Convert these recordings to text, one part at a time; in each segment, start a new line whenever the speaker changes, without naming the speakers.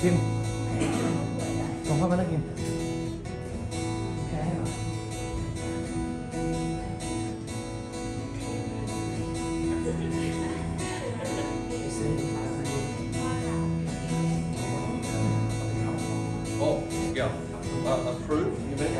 พิมส่งเข้ามาแล้วกิน
Oh, yeah. Approve, you mean?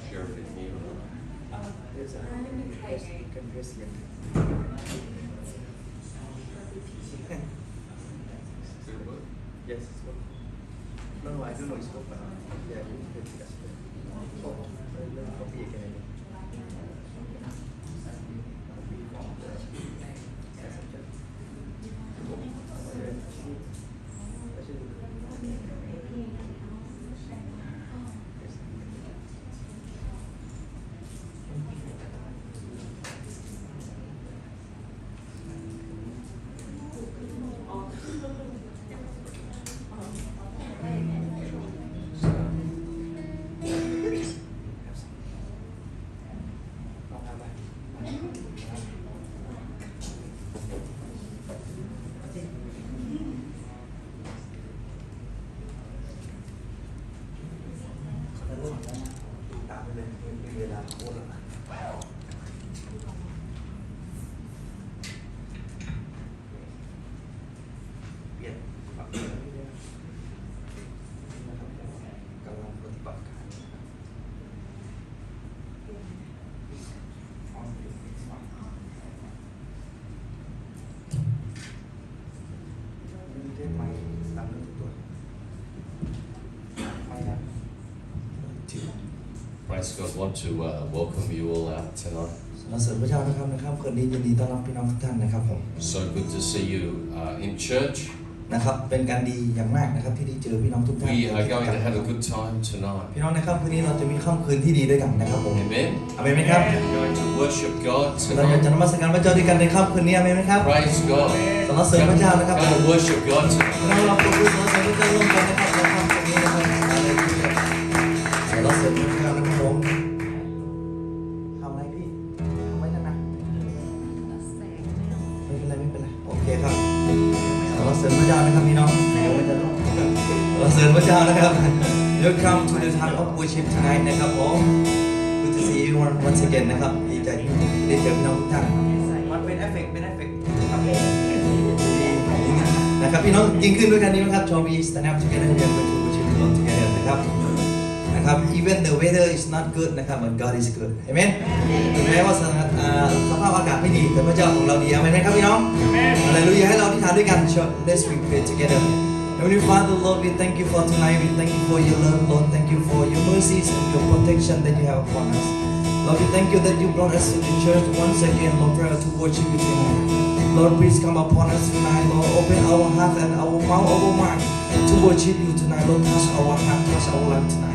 Share it with me.
There's a you can press here. Yes, it's work. No, I don't know it's work, but yeah, you can press it. Oh, let me copy again.
Praise God. Want to welcome you all out tonight.
สรรเสริญพระเจ้านะครับในค่ำคืนนี้ยินดีต้อนรับพี่น้องทุกท่านนะครับผม
So good to see you in church.
นะครับเป็นการดีอย่างมากนะครับที่ได้เจอพี่น้องทุกท่าน
We are going to have a good time tonight.
พี่น้องในค่ำคืนนี้เราจะมีค่ำคืนที่ดีด้วยกันนะครับผม
Amen.
อาเมนไหมครับ
We're going to worship God
เราจะ
tonight.
นมัสการพระเจ้าด้วยกันในค่ำคืนนี้อาเมนไหมครับ
Praise God.
สรรเสริญพระเจ้านะครับ
Go and worship God
เรา
tonight.
เราพูดสรรเสริญพระเจ้าร่วมกันนะครับในค่ำคืนนี้นะครับสรรเสริญพระเจ้านะครับผมทำอะไรพี่ทำไว้นั่นนะไม่เป็นไรไม่เป็นไรโอเคครับสรรเสริญพระเจ้านะครับพี่น้องเดี๋ยวมันจะลงสรรเสริญพระเจ้านะครับ Welcome to the time of worship tonight นะครับผม Good to see you once again นะครับดีใจที่ได้เจอพี่น้องทุกท่านมันเป็นเอฟเฟกต์ครับผมนะครับพี่น้องยิงขึ้นด้วยกันดีไหมครับ Shall we stand up together and go to worship the Lord together นะครับ Even the weather is not good นะครับ but God is good Amen ถึงแม้ว่าสภาพอากาศไม่ดีแต่พระเจ้าของเราดีอาเมนไหมครับพี่น้องอะไรรู้อย่าให้เราอธิษฐานด้วยกัน Let's pray together Heavenly Father Lord we thank you for tonight we thank you for your love Lord thank you for your mercies and your protection that you have upon us Lord, we thank you that you brought us to the church once again, Lord, to worship you tonight. Lord, please come upon us tonight, Lord. Open our heart and our mouth, our mind to worship you tonight. Lord, touch our heart, touch our life tonight.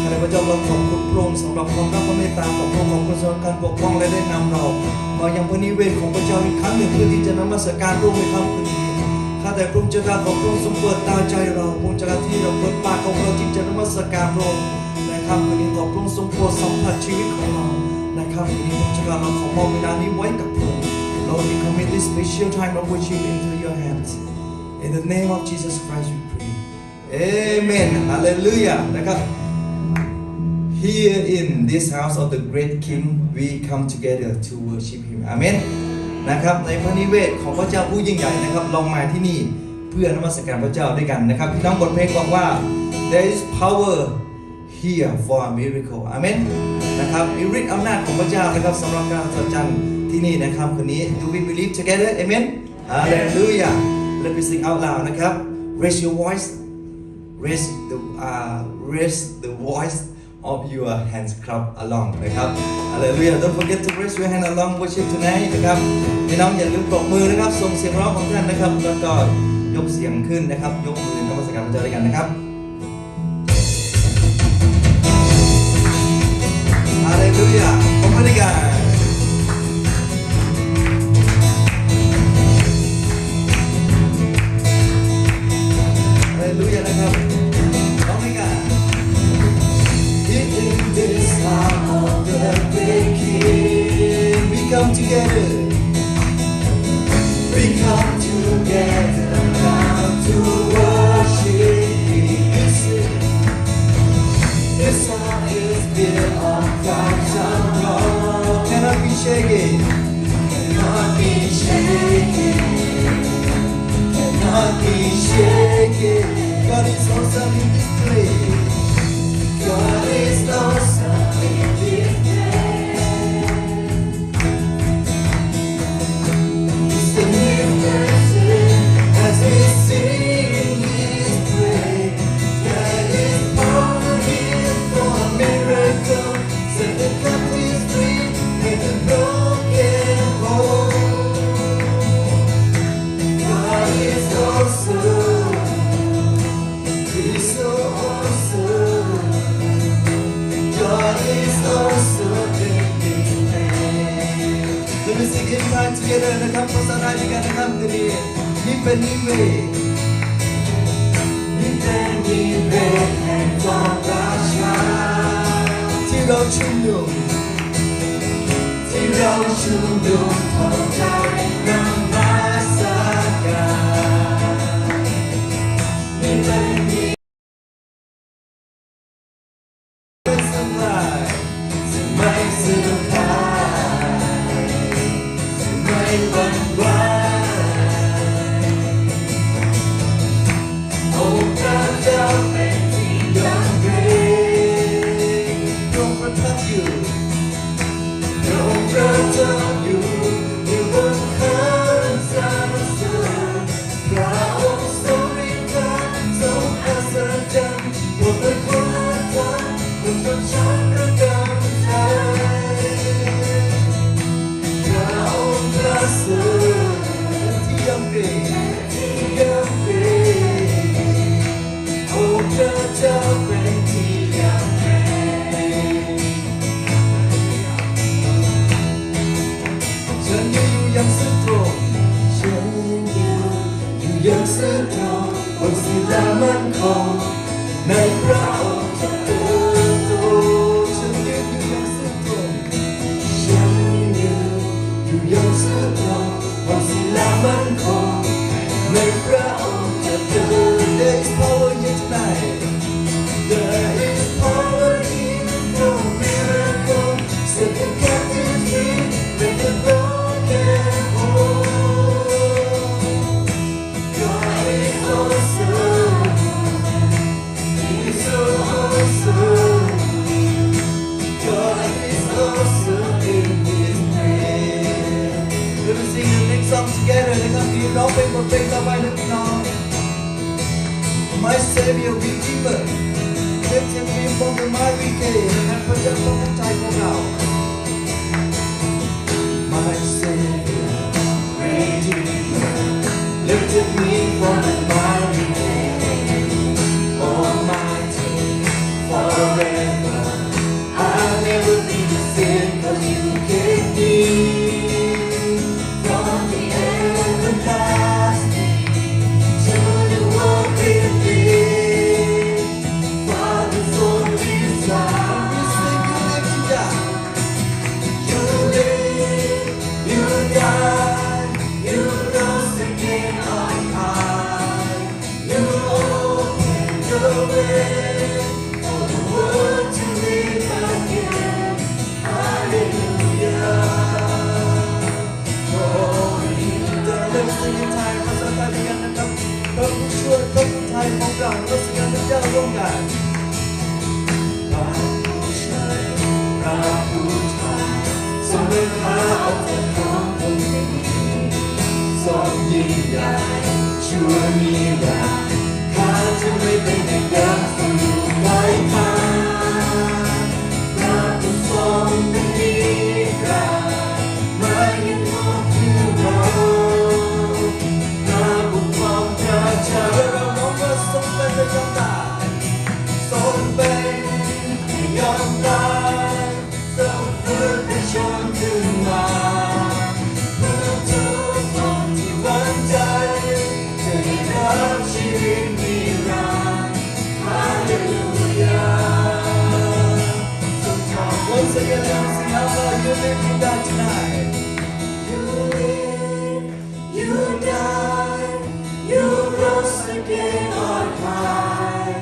ข้าพเจ้าเราขอบคุณพระองค์สำหรับความรักความเมตตาของพระองค์ขอบคุณสำหรับการปกป้องและได้นำเรามายังพระนิเวศของพระเจ้าอีกครั้งหนึ่งเพื่อที่จะนมัสการพระองค์ในค่ำคืนนี้ข้าแต่พระองค์เจ้าข้าขอพระองค์ทรงเปิดตาใจเราพระองค์เจ้าที่เราเปิดปากของเราที่จะนมัสการพระองค์ในค่ำคืนนี้ขอพระองค์ทรงโปรดสัมผัสชีวิตของเราในค่ำคืนนี้พระองค์เจ้าเราขอมอบเวลานี้ไว้กับพระองค์ Lord, we commit this special time of worship into your hands. In the name of Jesus Christ, we pray. Amen. Hallelujah. นะครับ Here in this house of the great King, we come together to worship Him. Amen. นะครับในพระนิเวศของพระเจ้าผู้ยิ่งใหญ่นะครับลองมาที่นี่เพื่อนมัสการพระเจ้าด้วยกันนะครับพี่น้องบทเพลงบอกว่า There is power here for a miracle. Amen. นะครับมีฤทธิ์อำนาจของพระเจ้านะครับสำหรับการอัศจรรย์ที่นี่นะครับคืนนี้ Do we believe together? Amen. Hallelujah. Let me sing out loud นะครับ Raise your voice. Raise the voice of your hands clap along นะครับ Hallelujah. Don't forget to raise your hand along worship tonight นะครับพี่น้องอย่าลืมปรบมือนะครับส่งเสียงร้องของท่านนะครับแล้วก็ยกเสียงขึ้นนะครับยกมือนมัสการพระเจ้าด้วยกันนะครับ Hallelujah. ขอบคุณด้วยกัน Hallelujah นะครับร้องด้วยกัน In this house of the great King, we come together. We come together now to worship Him. This house is built on God's rock. Cannot be shaken. Cannot be shaken. Cannot be shaken. God is awesome in this place. God is awesome in this place. It's the new person as we sing His praise. There is power here for a miracle. Set the captives free, make the broken whole. God is awesome. He's so awesome. God is awesome in His name. Let me sing in time together นะครับภาษาไทยด้วยกันนะครับคืนนี้นี่เป็นนิเวศนี่เป็นนิเวศแห่งความราชาที่เราชุมนุมที่เราชุมนุมเข้าใจนมัสการนี่เป็นนิไม่เสื่อมคลายไม่หวั่นไหวโอ้พระเจ้าเป็นที่ยำเกรงทรงประทับอยู่ทรงประทับอยู่บนข้างสรรเสริญพระองค์ทรงฤทธิ์ทรงอัศจรรย์บนเป็นคนละทางบนต้นช้ำระกำใจพระองค์ประเสริฐที่ยำเกรงโอ้พระเจ้าเป็นที่ยำเกรงฉันอยู่อย่างซื่อตรงฉันอยู่อย่างซื่อตรงบนศิลามั่นคงในพระองค์จะเติบโตฉันยืนอยู่อย่างซื่อตรงฉันยืนอยู่อย่างซื่อตรงบนศิลามั่นคงในพระองค์จะเติบโต There is power here tonight. There is power here for a miracle. Set the captives free, make the broken whole. God is awesome. He's so awesome. God is awesome in His name. Let me sing the next song together. นะครับพี่น้องเป็นบทเพลงต่อไปนะพี่น้อง My Savior Redeemer, lift me from the miry clay นะครับพระเจ้าทรงใจของเรา my Savior, Redeemer, lifted me from the miry clay. Almighty, forever, I'll never be the same, 'cause you gave me from the everlasting to the world within. Father's only Son, you sing, you live, you die. You live, you died, you rose again on high. You opened the way for the world to live again. Hallelujah. Oh, you done. Let's sing in time. ภาษาไทยด้วยกันนะครับพระผู้ช่วยพระผู้ไทยของเราเราสกันพระเจ้าร่วมกันพระผู้ช่วยพระผู้ไทยทรงเป็นพระองค์ขององค์นี้ทรงยิ่งใหญ่ชั่วนิรันดร์ข้าจะไม่เป็นอย่างเดิมสู่ไร้ค่าพระผู้ทรงเป็นนิรันดร์ไม่ยังมองผู้เราพระผู้ครองพระเจ้าเรามองว่าทรงเป็นพระยอมตายทรงเป็นพระยอมตายทรงฟื้นพระชนขึ้นมาเพื่อทุกคนที่หวังใจจะได้รับชีวิตนิรันดร์ฮาเลลูยา So come once again, let us sing out loud. You live, you die tonight. You live, you died, you rose again on high.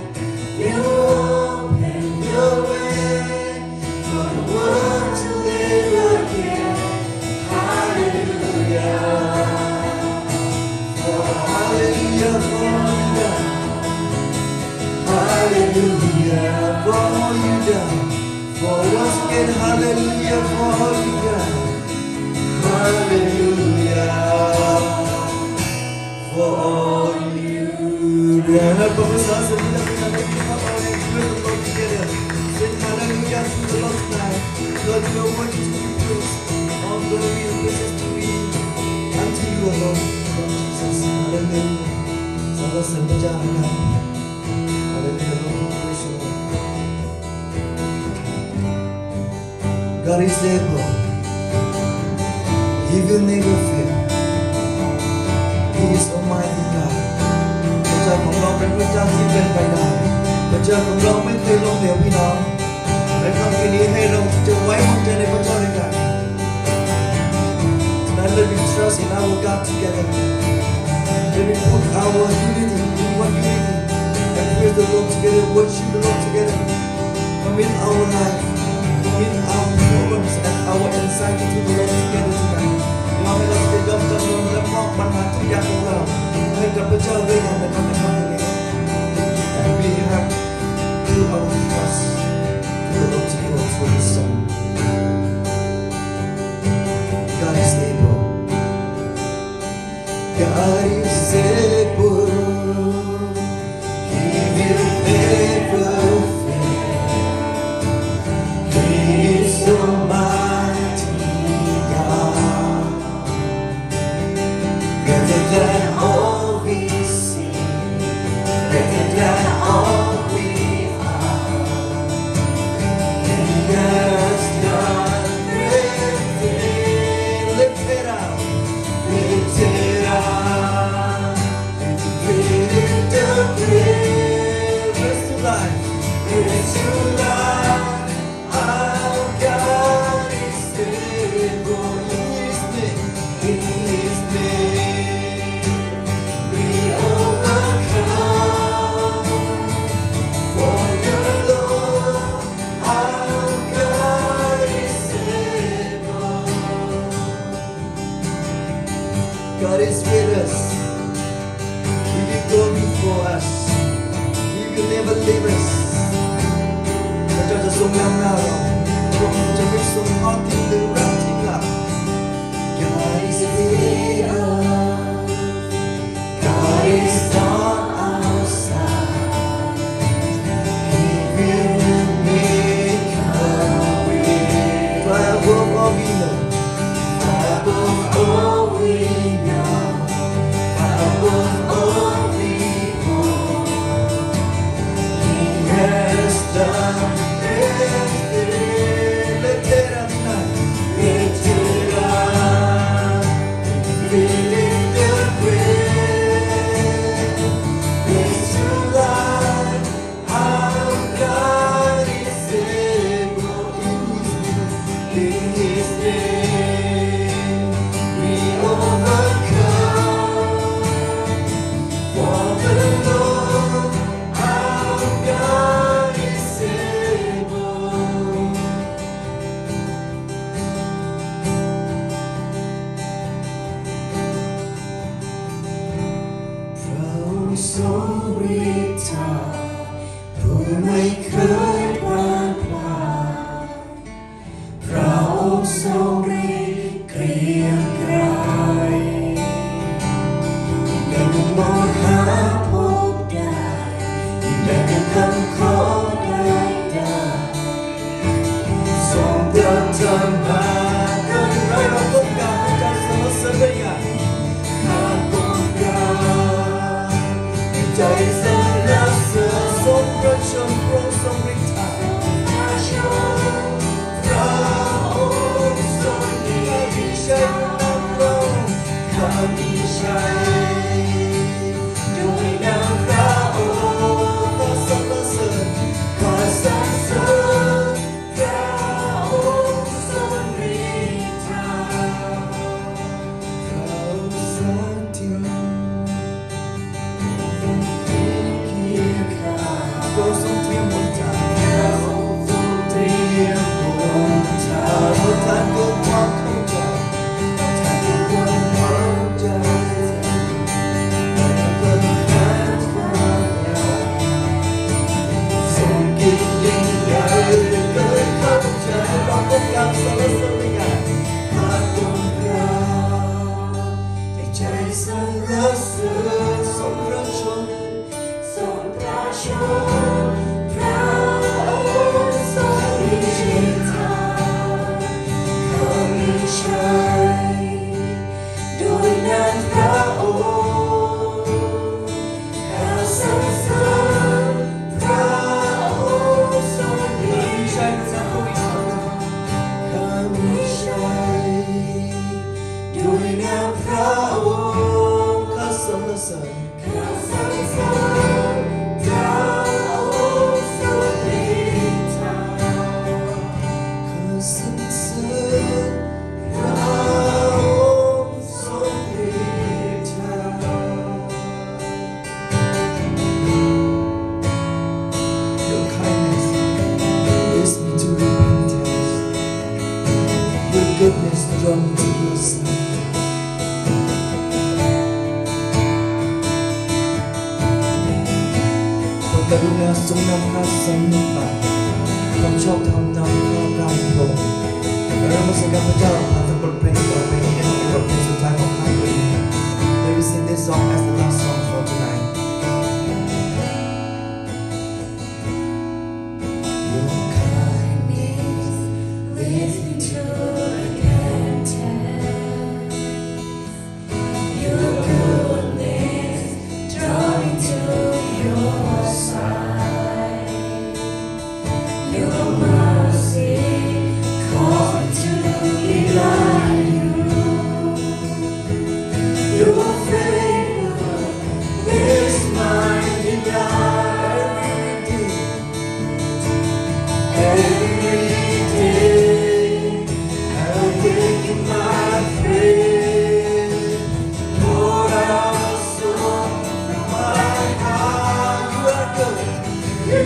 You opened the way for the world to live again. Hallelujah. For hallelujah, for all you done. Hallelujah, for all you done. For once again, hallelujah, for all you done. Hallelujah, for all you done. Let us sing the Lord together. Sing hallelujah to the Lord tonight. Lord, you are worthy to be praised. All glory and praises to be unto you alone, Lord Jesus. Hallelujah. สรรเสริญพระเจ้านะครับ Hallelujah, Lord, we praise you, Lord. God is able. He will never fail. He is Almighty God. พระเจ้าของเราเป็นพระเจ้าที่เป็นไปได้ พระเจ้าของเราไม่เคยล้มเหลวพี่น้องในค่ำคืนนี้ให้เราจะไว้วางใจในพระเจ้าด้วยกัน Tonight let me trust in our God together. Let me put our unity in one unity and praise the Lord together, worship the Lord together. Commit our life, commit our problems and our anxiety to the Lord together tonight. เราให้เราจะยอมจำนนและมอบปัญหาทุกอย่างของเราให้กับพระเจ้าด้วยกันนะครับในค่ำคืนนี้ And we have to our trust to the Lord to go through this song. God is able. God is able. He will never fail.
in His name we overcome. For the Lord our God is able.พระองค์ทรงฤทธาผู้ไม่เคยพลาดพลาดพระองค์ทรงฤทธิ์เกรียงไกรยิ่งได้มองหาพบได้ยิ่งได้คำขอได้ทรงเดินทางมาเกินร้อยเราพบกันจะสรรเสริญได้ยังหากต้องการใจสรรเสริญทรงประชมพระองค์ทรงฤทธาพระองค์ทรงมีชัยนำเราข้ามีชัยด้วยนามพระองค์ขอสรรเสริญขอสรรเสริญพระองค์ทรงฤทธาพระองค์ทรงที่พระองค์ทรงเตรียมบนทางพระองค์ทรงเตรียมบนทางพระท่านก็ความเข้าใจท่านก็ความเข้าใจท่านก็ความยาวทรงกิจยิ่งใหญ่เลยเข้าใจเราพบกันสรรเสริญในงานหากต้องการให้ใจสรรเสริญทรงพระชนทรงพระชนพระองค์ทรงมีชัยเขามีชัยด้วยนามพระองค์ข้าสรรเสริญพระองค์ทรงมีชัยข้ามีชัยด้วยนามพระองค์ข้าสรรเสริญข้าสรรเสริญพระองค์ทรงฤทธาข้าสรรเสริญพระองค์ทรงฤทธา Your kindness leads me to repentance. Your goodness draw me to your side.กรุณาทรงนำข้าสำนึกบาปความชอบธรรมนำข้าพระองค์ลงและพระสังฆพระเจ้าผ่านทั้งบทเพลงต่อไปนี้เป็นบทเพลงสุดท้ายของข้าพระองค์ Let me sing this song as the last song for tonight. Your kindness leads me to repentance. Your goodness draw me to your side. Your mercy calls me to be like you. Your favor is my delight. Every day I'll give you my praise. Lord, I'll song from my heart. You are good. You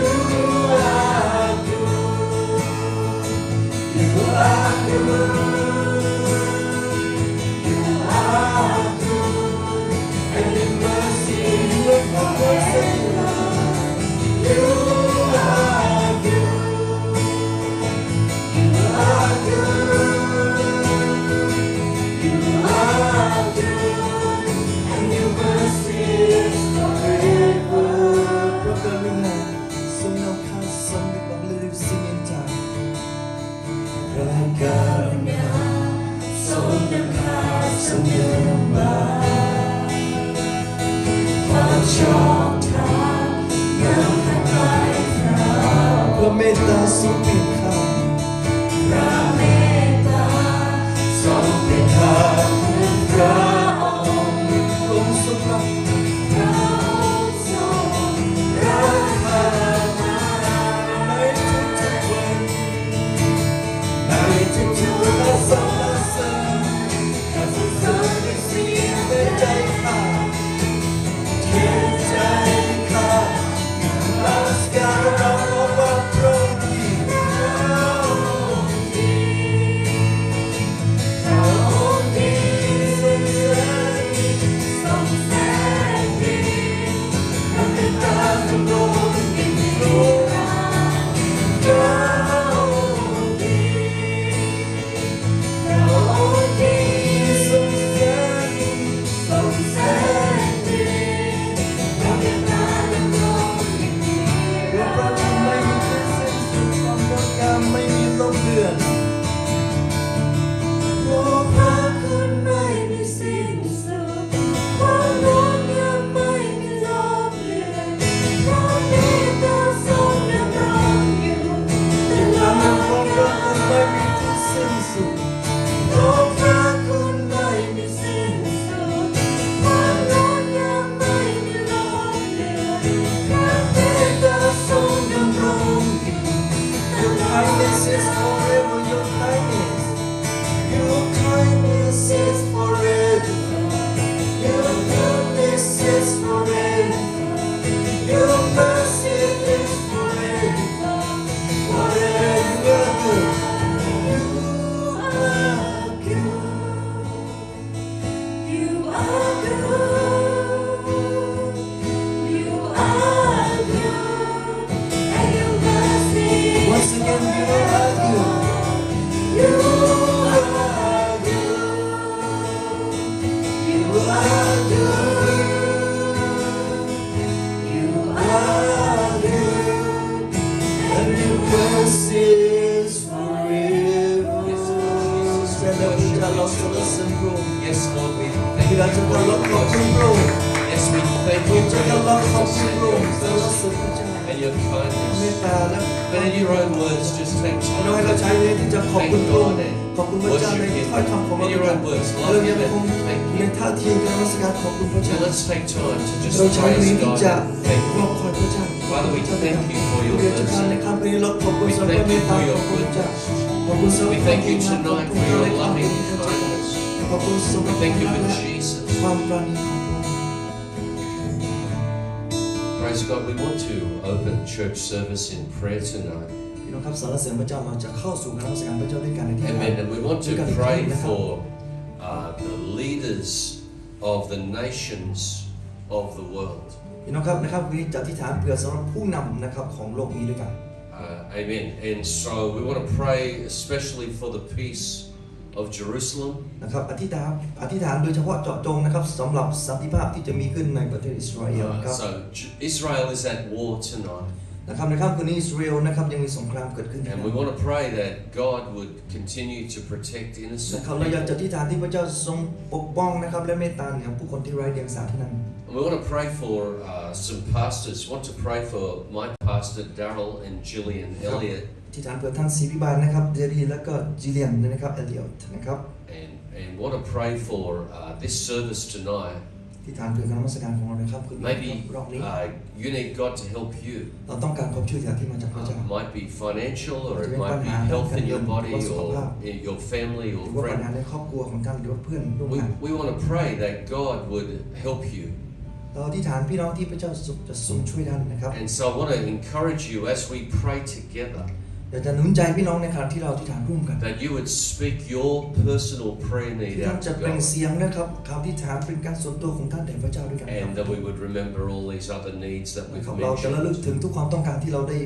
are good. You are good. You are good. And your mercy will forever love. You are good. You are good. You are good. And your mercy is forever. พระกรุณาทรงนำข้าสำนึกบาปและรีบสิ่งin time. พระกรุณาทรงนำข้าสำนึกบาปความชอบธรรมนำข้าไปพระเมตตาทรงเปลี่ยนข้าพระเมตตาทรงเปลี่ยนข้าเป็นพระองค์ทรงทรงรักพระองค์ทรงรักข้าในทุกๆวันในทุกๆ
และพระ
worship
เจ้าเราสรร
you
เสริญ
tonight.
พระองค์
Yes, Lord, we
พี่
thank
เรา
you
จะ
for
การ
your
ขอบคุณ
mercy.
พระองค์
Yes, we thank
เรา
you
จะ
for
การ
your
ขอบคุณ
goodness
พระอง
and
ค์สรร
your
เสริญ
mercy
พระเจ้า
and your
เมต
kindness.
ตาและ
But in your own words, just take
น้อย
time
เราใช้เวลาที่จะขอบคุณ
Thank
พระองค์
God and
ขอบคุณพระเจ้าใน
worship Him.
ถ้อยคำของเรา
In your own words,
เรา
love
ยัง
Him
คง
and thank
ใน
Him.
ท่าทีการนมัสการขอบคุณพระ
So
เจ้า
let's take time to
เรา
just
ใช้เวลา
praise
ที่จะ
God and thank
รอ
Him.
คอยพระเจ้า
Father, we thank you for your
เรียนจากการใน
mercy.
คำนี้เราขอบคุณ
We
สำหรับ
thank
เม
you
ตตา
for
ข
your
อบคุณพระเจ้า
goodness.
ขอบคุณสำหรับ
We thank you
ขอบ
tonight
คุณ
for
พระ
your
เจ้า
loving
ขอบคุณพระเจ้า
kindness.
ขอบคุณสำห
We
รับ
thank you
ความ
for
รัก
Jesus.
ความปราณีของพระองค์
Praise God. We want to open church service in prayer tonight.
พี่น้องครับสรรเสริญพระเจ้าเราจะเข้าสู่การนมัสการพระเจ้าด้วยกันในที่
Amen. And we want to pray for the leaders of the nations of the world.
พี่น้องครับนะครับวันนี้จะอธิษฐานเผื่อสำหรับผู้นำนะครับของโลกนี้ด้วยกัน
Amen. And so we want to pray especially for the peace of Jerusalem.
นะครับอธิษฐานโดยเฉพาะเจาะจงนะครับสำหรับสันติภาพที่จะมีขึ้นในประเทศอิสราเอลครับ
So Israel is at war tonight.
นะครับในค่ำคืนนี้อิสราเอลนะครับยังมีสงครามเกิดขึ้น
And we want to pray that God would continue to protect
นะ
innocent
ครับเราอยากจะ
people.
อธิษฐานที่พระเจ้าทรงปกป้องนะครับและเมตตาเหนือผู้คนที่ไร้เดียงสาที่นั่น
And we want to pray for some pastors. We want to pray for my pastor Daryl and Gillian Elliott.
อธิษฐานเผื่อท่านศรีพิบาลนะครับเจรีและก็จิเลียนนะครับเอลิออตนะครับ
And want to pray for this service tonight.
อธิษฐานเผื่อการนมัสการของเรานะครับคืนนี้
Maybe
รอบนี้
you need God to help you.
เราต้องการความช่วยเหลือที่มาจากพระเจ้า
It might be financial, or it might be health in your body, or in your family,
ห
or
รือว่าปัญหา
friend.
ในครอบครัวของท่านหรือว่าเพื่อนร่วมงาน
We want to pray that God would help you.
เราอธิษฐานพี่น้องที่พระเจ้าจะทรงช่วยท่านนะครับ
And so I want to encourage you as we pray together
อยากจะหนุนใจพี่น้องในขณะที่เราอธิษฐานร่วมกัน
that you would speak your personal prayer
ที่
need
ท่าน
out
จะ
to
เปล่ง
God.
เสียงนะครับคำอธิษฐานเป็นการส่วนตัวของท่านแด่พระเจ้าด้วยกันครับ
And that we would remember all these other needs that
นะ
we've
ครับเราจะระลึก
mentioned.
ถึงทุกความต้องการที่เราได้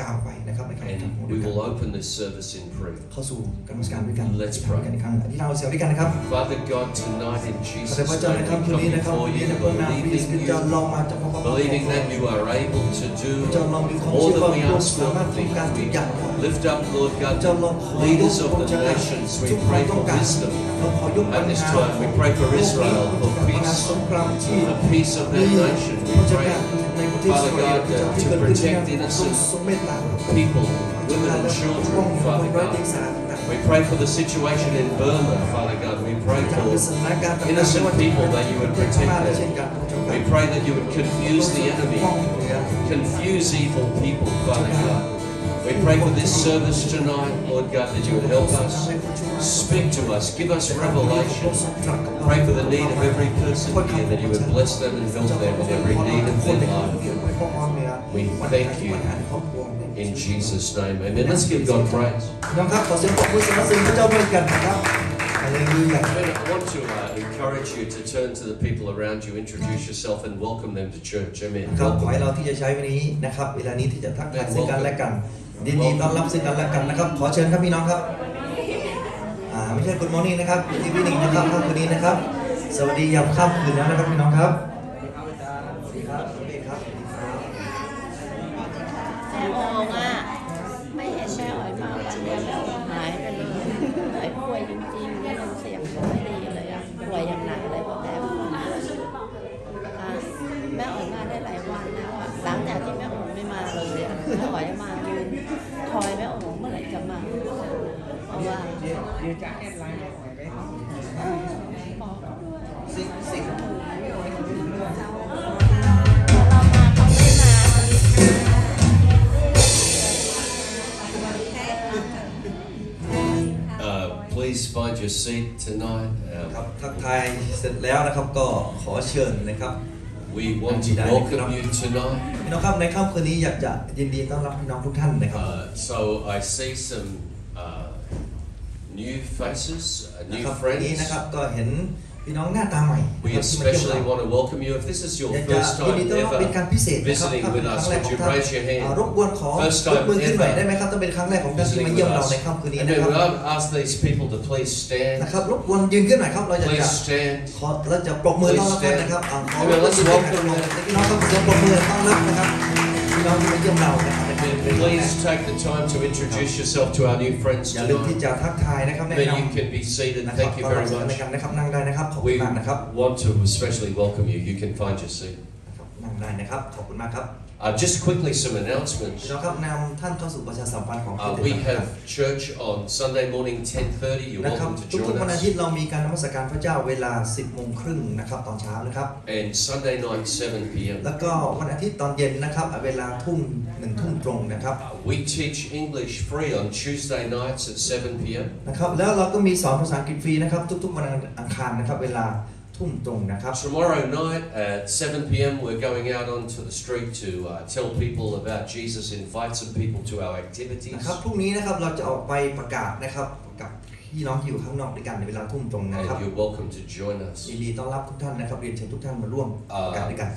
กล่าวไปนะครับในคำอธิษฐานของ
And
เรา
we
ด้วยกัน
will open this service in prayer.
เข้าสู่การนมัสการด้วยกัน
Let's
อธิษฐานกันอีกครั้งอธิษฐานเอาเสียงด้วยกันนะครับ
Father God, tonight in
พระ
Jesus'
เจ้าใน
name,
ค่ำคืน
we
นี้
come
นะครับ
before
วันนี้
you,
ในพระนามพระเยซูคริส
believing
ต์จะ
you,
ลองมาจากพระพักตร์ของ
believing
พระ
that you are able to
เจ้า
do
ลองมีความ
more
เชื่อ
than
ว่า
we
พระองค์
ask
สามารถ
or
ทำการ
think.
ทุกอย่าง
We lift up, Lord
เจ้า
God,
ลองขอยก
leaders of
พระ
the
เจ้า
nations.
ทุ
We
กความ
pray
ต้อง
for
การ
wisdom.
เราขอยกปัญ
At this
หา
time, we pray for
โลกนี้
Israel, for
ปัญหา
peace,
สงครามที่
for the peace of that nation.
พ
We
ระเจ้า
pray,
ในประเทศอิส
Father
ราเอล
God,
พระเจ้าที่
to
เกิดขึ้น
protect
ทรง
innocent
ทรงเมตตา
people,
เจ้า
women
และ
and
ปก
children,
ป้องคน
Father
ไร้เดียง
God.
สาต่าง
We pray for the situation in Burma, Father God. We pray
จากเป็นส
for
ถานการณ์ต่างๆ
innocent people that you would
ประเทศพม่า
protect
และเช่น
them.
กันพระเจ้า
We pray that you would confuse the
ป้
enemy,
องเหนือ
confuse evil people, Father God. We pray for this service tonight, Lord God, that you would help us, speak to us, give us revelation. Pray for the need of every person here, that you would bless them and help them in every need of their life. We thank you in Jesus' name. Amen. Let's give God praise.
น้องครับขอเสียงปรบมือสรรเสริญพระเจ้าด้วยกันนะครับฮาเลลูยา
Amen. I want to encourage you to turn to the people around you, introduce yourself, and welcome them to church. Amen.
ครับขอ
Welcome.
ให้เราที่จะใช้วันนี้นะครับเวลานี้ที่จะทักทายซึ่งกันและกันยินดีต้อนรับซึ่งกันและกันนะครับขอเชิญครับพี่น้องครับไม่ใช่ Good morning นะครับอีพีหนึ่งนะครับค่ำคืนนี้นะครับสวัสดียามค่ำคืนแล้วนะครับพี่น้องครับสวัสดีครับสวัสดีครับ
แม่อองอ่ะไม่เห็นแม่อ๋อยมาวันเดียวแม่อ๋อยหายไปเลยหายป่วยจริงๆเนี่ยน้ำเสียงไม่ดีเลยอ่ะป่วยอย่างหนักเลยพอแม่มาแม่อ๋อยมาได้หลายวันแล้วอ่ะหลังจากที่แม่อ๋อยไม่มาเลยอ่ะแม่อ๋อยมายืนคอยแม่อ๋อยเมื่อไหร่จะมาเพราะว่าบอกเขาด้วยพอเรามาเขาไม่มา
Please find your seat tonight.
ครับทักทายเสร็จแล้วนะครับก็ขอเชิญนะครับ
We want to welcome you tonight.
พี่น้องครับในค่ำคืนนี้อยากจะยินดีต้อนรับพี่น้องทุกท่านนะครับ
So I see some new faces,
นะ
new
ครับวันนี้
friends.
นะครับก็เห็นพี่น้องหน้าตาใหม่
We
นะครับที่มาเยี่ยม
especially
เรา
want to welcome you. If this is your
อยากจะ
first
ยิน
time
ดีต้อนรับ
ever
เป็นการพิเศษนะครับ
visiting
ถ้าเป็น
with
ครั้
us,
งแรก
would
ของ
you
ท่าน
raise your hand?
รบกวนขอ
First
ย
time
กมือขึ้นหน่อย
ever
ได้ไหมครับถ้าเป็นครั้งแรกของท่านที่
visiting
มา
with
เยี่ยมเรา
us.
ในค่ำคืนนี้
And
นะ
then
ค
we
รับ
ask these people to please stand.
นะครับรบกวนยืนขึ้นหน่อยครับเราจะ
Please stand.
ขอเราจะปรบมือต้อนรับท่านนะครับขอ
Amen. Let's welcome them.
พี่น้องครับเสียงปรบมือต้อนรับนะครับพี่น้องที่มาเยี่ยมเรานะครับ
Amen. Please take the time to introduce yourself to our new friends
อย่าลืมที่
tonight.
จะทักทายนะครับแนะ
Then
นำ
you can be seated.
นะครับ
Thank you
ต้อนรับ
very
ซึ่งกันและ
much.
กันนะครับนั่งได้นะครับขอบคุณ
We
มากนะครับ
want to especially welcome you. You can find your seat.
นั่งได้นะครับขอบคุณมากครับ
Just quickly, some
พี่
announcements.
น้องครับนำท่านเข้าสู่ประชาสัมพันธ์ของ
We have church on Sunday morning 10:30. You're
นะครับ
welcome to
ทุก
join
ๆวันอาทิต
us.
ย์เรามีการนมัสการพระเจ้าเวลา 10 โมงครึ่งนะครับตอนเช้านะครับ
And Sunday night 7 p.m.
แล้วก็วันอาทิตย์ตอนเย็นนะครับเวลาทุ่ม1 ทุ่มตรงนะครับ
We teach English free on Tuesday nights at 7 p.m.
นะครับแล้วเราก็มีสอนภาษาอังกฤษฟรีนะครับทุกๆวันอังคารนะครับเวลาทุ่มตรงนะครับ
Tomorrow night at 7 p.m. we're going out onto the street to tell people about Jesus, invite some people to our activities.
นะครับพรุ่งนี้นะครับเราจะออกไปประกาศนะครับกับพี่น้องที่อยู่ข้างนอกด้วยกันในเวลาทุ่มตรงนะครับ
And you're welcome to join us.
ยินดีต้อนรับทุกท่านนะครับเรียนเชิญทุกท่านมาร่วมประกาศด้วยกัน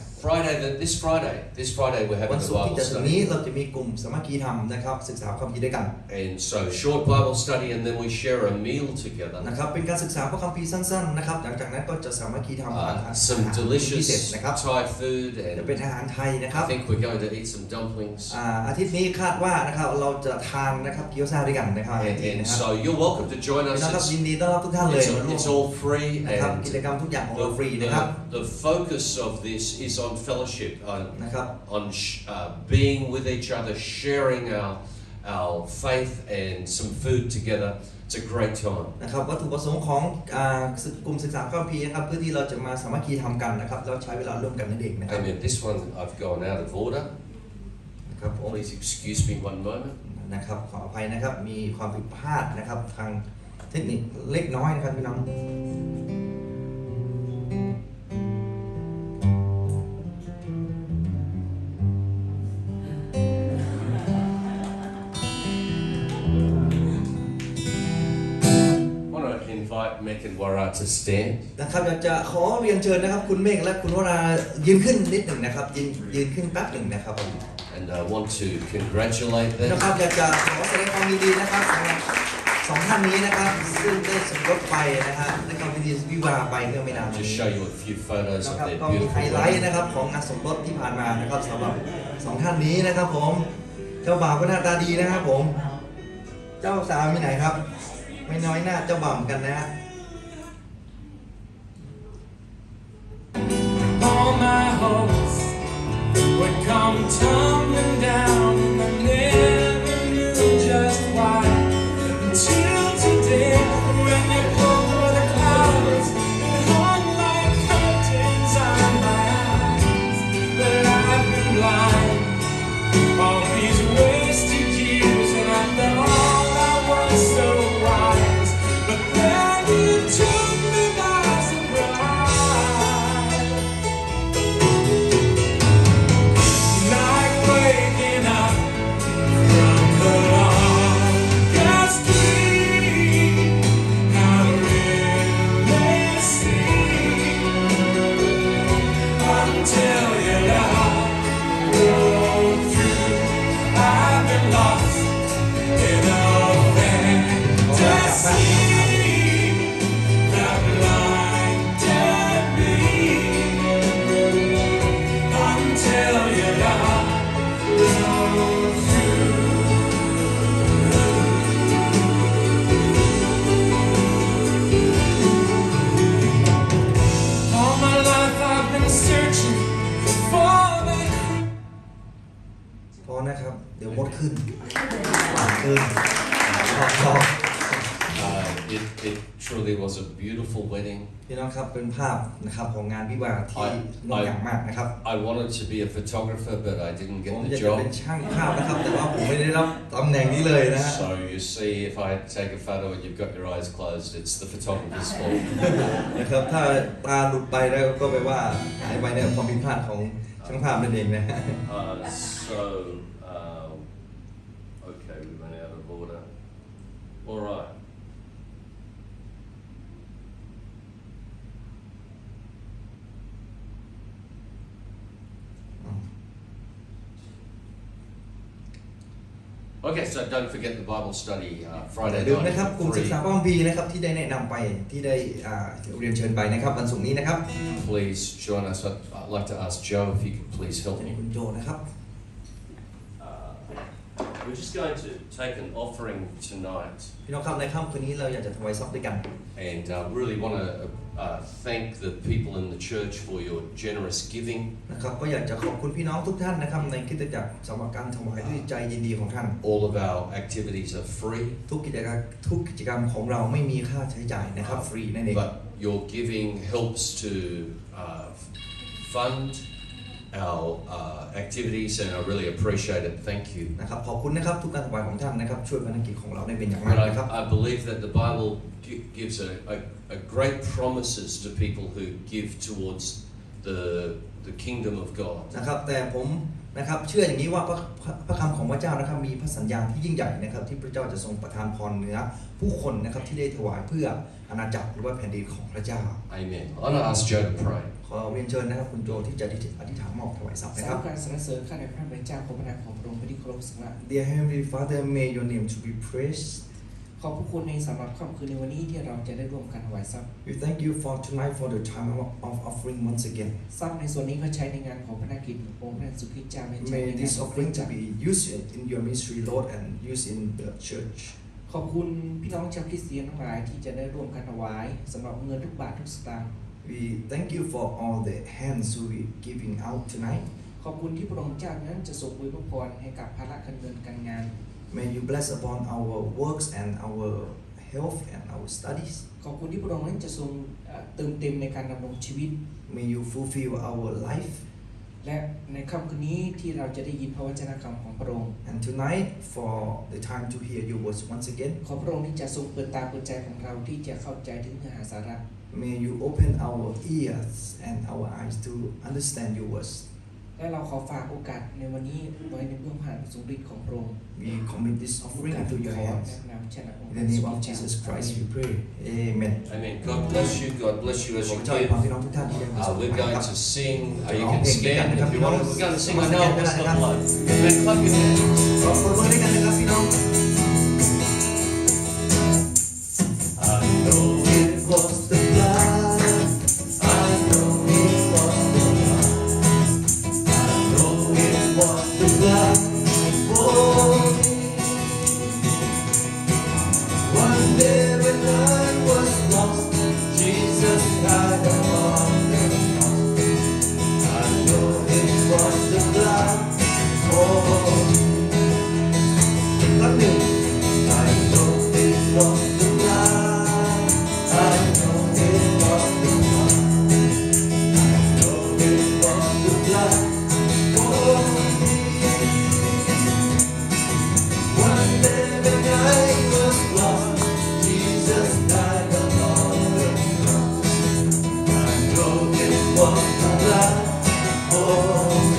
This Friday we're
วัน
having a
ศุกร์ที่
Bible
จะถึงนี้
study.
เราจะมีกลุ่มสามัคคีธรรมนะครับศึกษาความคิดด้วยกัน
And so short Bible study and then we share a meal together.
นะครับเป็นการศึกษาพระคัมภีร์สั้นๆนะครับหลังจากนั้นก็จะสามัคคีธรรมอาหาร
Some
พิเศษ
delicious
นะครับ
Thai food
จะ
and
เป็นอาหารไทยนะครับ
I think we're going to eat some dumplings.
อาทิตย์นี้คาดว่านะครับเราจะทานนะครับเกี๊ยวซ่าด้วยกันนะครับ
And so you're welcome to join
พี่น้องครับ
us.
ยินดีต้อนรับทุกท่านเลยมาร่วม
It's all free
นะครับ
and
กิจกรรมทุกอย่างของเราฟรีนะครับ
the focus of this is on fellowship,
นะครับ
on being with each other, sharing our faith and some food together. It's a great time.
นะครับวัตถุประสงค์ของกลุ่มศึกษาพระคัมภีร์นะครับเพื่อที่เราจะมาสามัคคีทำกันนะครับแล้วใช้เวลาร่วมกันนั่นเองนะครับ
Amen. This one I've gone out of order.
นะครับผม
Please excuse me one moment.
นะครับขออภัยนะครับมีความผิดพลาดนะครับทางเทคนิคเล็กน้อยนะครับพี่น้อง
I want to invite Mek and Wara to stand.
นะครับอยากจะขอเรียนเชิญนะครับคุณเมฆและคุณวรายืนขึ้นนิดหนึ่งนะครับยืนขึ้นแป๊บหนึ่งนะครับผม
And I want to congratulate
นะ
them.
ครับอยากจะขอแสดงความยินดีนะครับสำหรับสองท่านนี้นะครับซึ่งได้สมรสไปนะฮะในความพิธีวิวาห์ไปเมื่อไม่นานมา
Just
นี้
show you a few photos
นะ
of
ครับ
their
ก็มีไฮ
beautiful
ไลท์
wedding.
นะครับของงานสมรสที่ผ่านมานะครับสำหรับสองท่านนี้นะครับผมเจ้าบ่าวก็หน้าตาดีนะครับผมเจ้าสาวมีไหนครับ ไม่น้อยหน้าเจ้าบ่าวเหมือนกันนะฮะ
All my hopes would come tumbling down, and I never knew just why. Until today, when you pulled through the clouds and hung like curtains on my eyes, but I've been blind all these wasted years, and I thought I was so wise, but then you took me by surprise. Like waking up from the longest dream, I really see until your love broke through. I've been lost in a fantasy that blinded me until your love broke through. All my life I've been searching for that.
พอนะครับเดี๋ยวมดขึ้นหวานขึ้นชอบ
It truly was a beautiful wedding.
พี่น้องครับเป็นภาพนะครับของงานวิวาห์ที่งดงามมากนะครับ
I wanted to be a photographer, but I didn't
ผม
get
อยาก
the
จะเป็น
job.
ช่างภาพนะครับแต่ว่าผมไม่ได้รับตำแหน่งนี้เลยนะฮะ
So you see, if I take a photo and you've got your eyes closed, it's the photographer's fault.
นะครับถ้าตาหลุดไปแล้วก็แปลว่าหายไปเนี่ยความผิดพลาดของช่างภาพนั่นเองนะฮะ
So, okay, we went out of order. All right. Okay, so don't forget the Bible study
อย่า
Friday
ลืม
night.
นะครับกลุ่มศึก
Free.
ษาพระคัมภีร์นะครับที่ได้แนะนำไปที่ได้เรียนเชิญไปนะครับวันศุกร์นี้นะครับ
Please join us. I'd like to ask Joe if he could please help me.
คุณโจนะครับ
Uh, We're just going to take an offering tonight
พี่น้องครับในค่ำคืนนี้เราอยากจะถวายทรัพย์ด้วยกัน
and really want to thank the people in the church for your generous giving.
นะครับก็อยากจะขอบคุณพี่น้องทุกท่านนะครับในคริสตจักรสำหรับการถวายด้วยใจยินดีของท่าน
All of our activities are free,
ทุกกิจกรรมของเราไม่มีค่าใช้จ่ายนะครับฟรีนั่นเอง
but your giving helps to fund our activities, and I really appreciate it. Thank you.
นะครับขอบคุณนะครับทุกการถวายของท่านนะครับช่วยภารกิจของเราได้เป็นอย่างมาก
But
นะครับ
I believe that the Bible gives a great promises to people who give towards the kingdom of God.
นะครับแต่ผมนะครับเชื่ออย่างนี้ว่าพระคำของพระเจ้านะครับมีพระสัญญาณที่ยิ่งใหญ่นะครับที่พระเจ้าจะทรงประทานพรเหนือผู้คนนะครับที่ได้ถวายเพื่ออาณาจักรหรือว่าแผ่นดินของพระเจ้า
Amen. I want to ask Joe to pray.
ขอเรียนเชิญนะครับคุณโจที่จะอธิษฐานมอบถวายทรัพย์นะ
สำ
ค
ห
รั
รับบ การสรรเสริญข้าในพระบิดาเจ้าขอพระนามของพระองค์เป็นที่เคารพสักการะ
Dear Heavenly Father, may your name to be praised.
ขอบพระคุณในสำหรับค่ำคืนในวันนี้ที่เราจะได้ร่วมกันถวายทรัพย์
We thank you for tonight for the time of offering once again.
ทรัพย์ในส่วนนี้ก็ใช้ในงานของพระนักกิจองค์พระสุขิตเจ้าไม่ใช่ใน
May
งาน
this
ของพระ
offering
เจ้า
to be used in your ministry, Lord, and used in the church.
ขอบคุณพี่น้องชาวคริสเตียนทั้งหลายที่จะได้ร่วมกันถวายสำหรับเงินทุกบาททุกสตางค์
We thank you for all the hands who we giving out tonight.
ขอบคุณที่พระองค์เจ้านั้นจะทรงอวยพรให้กับภาระการเงินการงาน
May you bless upon our works and our health and our studies.
ขอบคุณที่พระองค์นั้นจะทรงเติมเต็มในการดำรงชีวิต
May you fulfill our life.
และในค่ำคืนนี้ที่เราจะได้ยินพระวจนะคำของพระองค์
And tonight, for the time to hear your words once again,
ขอพระองค์ที่จะทรงเปิดตาเปิดใจของเราที่จะเข้าใจถึงเนื้อหาสาระ
may you open our ears and our eyes to understand your words.
และเราขอฝากโอกาสในวันนี้ไว้ในเบื้องผ่านสูงฤทธิ์ของพระองค์
We commit this offering into your
ขอ
hands.
แนะนำชนะองค์
In the name of Jesus Christ, we pray. Amen.
Amen. God bless you. God bless you as
ขอ
you
เจ้าให้ความ
give.
พี่น้องทุกท่านที่ได้มาส
We're
มัคร
going
ครับ
to sing. You can stand if you want. We're going to sing. I know it was the blood. Amen. Clap your hands.
ร้องปรบมือด้วยกันนะครับพี่น้อง
I know it was the blood I know it was the blood I know it was the blood for me One day when I was lost Jesus died upon the cross I know it was the blood for me
อีกครั้งหนึ่ง
I know it was the blood I know it was the blood I know it was the blood for me One day when I was lost Jesus died upon the cross I know it was the blood for me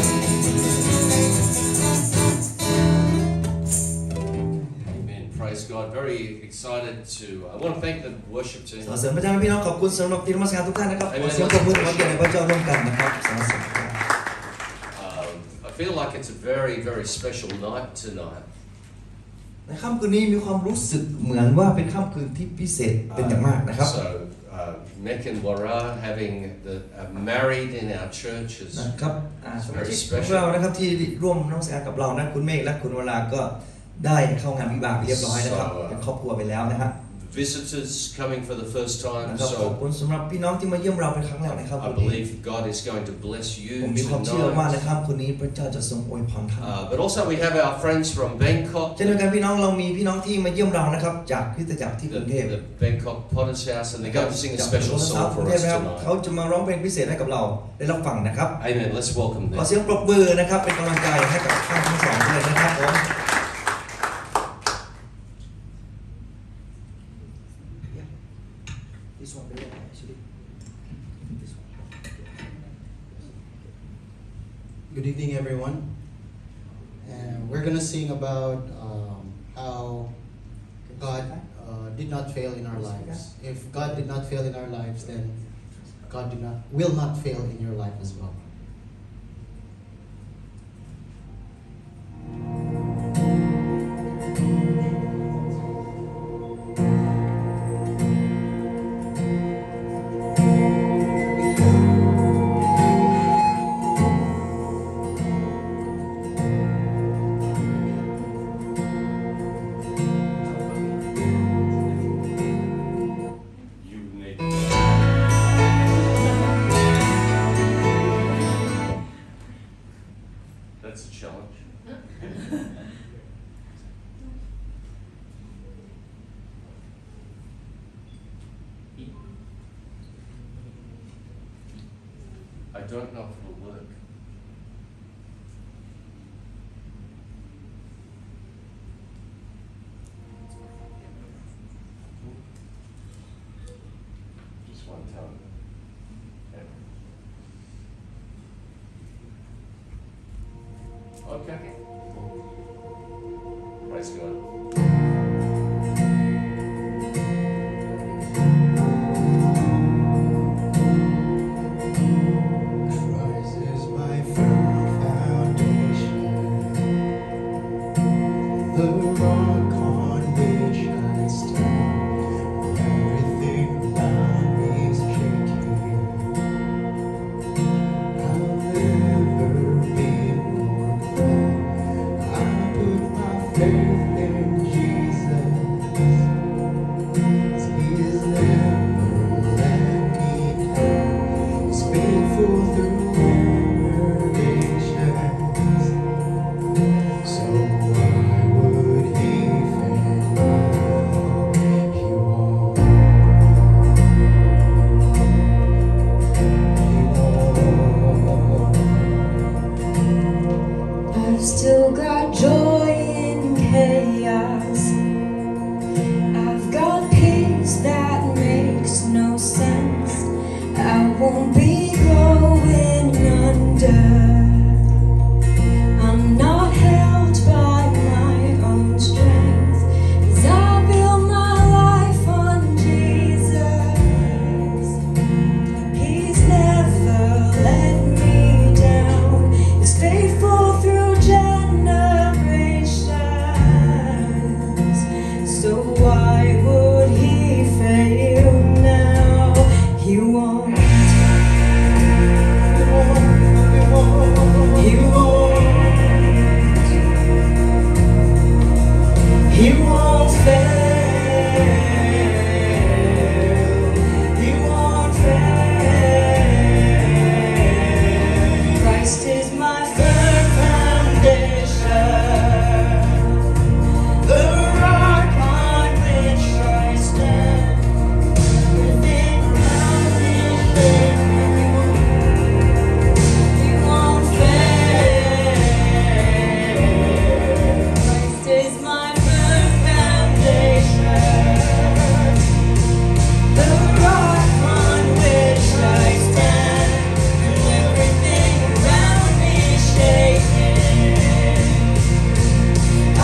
Amen. Praise God. Very excited to. I want to thank the worship
สรร
team.
เสริญพระเจ้าพี่น้องขอบคุณสำหรับทีมนมัสการทุกท่านนะครับขอเสียงปรบมือขอเกียรติให้พระเจ้าร่วมกันนะครับสรรเสริญครับ
I feel like it's a very, very special night tonight.
ในค่ำคืนนี้มีความรู้สึกเหมือนว่าเป็นค่ำคืนที่พิเศษเป็นอย่างมากนะครับ
So, Mek and Wara having married in our church is
นะครับสมาชิกของเรานะครับที่ร่วมนมัสการกับเรานะคุณเมฆและคุณวราก็ได้เข้างานวิวาห์เรียบร้อยนะครับเป็นครอบครัวไปแล้วนะฮะ
visitors coming for the first time.
นะครับขอบ
So
คุณสำหรับพี่น้องที่มาเยี่ยมเราเป็นครั้งแรกนะครับ
I believe God is going to bless
ผม
you
มีความเชื่อว่าใน
tonight.
ค่ำคืนนี้พระเจ้าจะทรงอวยพรท่าน
But also we have our friends from Bangkok,
เช่นเดียวกันพี่น้องเรามีพี่น้องที่มาเยี่ยมเรานะครับจากคริสตจักรที่กรุงเทพ
the Bangkok Potter's House, and they're going to sing a special
จาก
song
กรุ
for
งเทพ
us
นะครับเขา
tonight.
จะมาร้องเพลงพิเศษให้กับเราได้รับฟังนะครับ
Amen. Let's welcome
ขอ
them.
เสียงปรบมือนะครับเป็นกำลังใจให้กับท่านทั้งสองเลยนะครับผม This one better actually. This one.
Good evening, everyone. And we're gonna sing about how God did not fail in our lives. If God did not fail in our lives, then God will not fail in your life as well.
I don't know if it'll work. Just one time. Okay. Praise God.
Christ is my firm foundation, the rock on which I stand. Everything around me is shaking. I'll never be more glad I put my faith in Jesus. He's never let me down. He's faithful through generations. So why would he fail? He won't.
I've still got joy in chaos. I've got peace that makes no sense. I won't be going under. I'm not held by my own strength, 'cause I build my life on Jesus. He's never let me down. He's faithful through generations. So why would he fail now? He won't. He won't. He won't fail. He won't fail. Christ is my firm foundation, the rock on which I stand. Everything around me is shaking. He won't fail. Christ is my firm foundation, the rock on which I stand. And everything around me is shaking.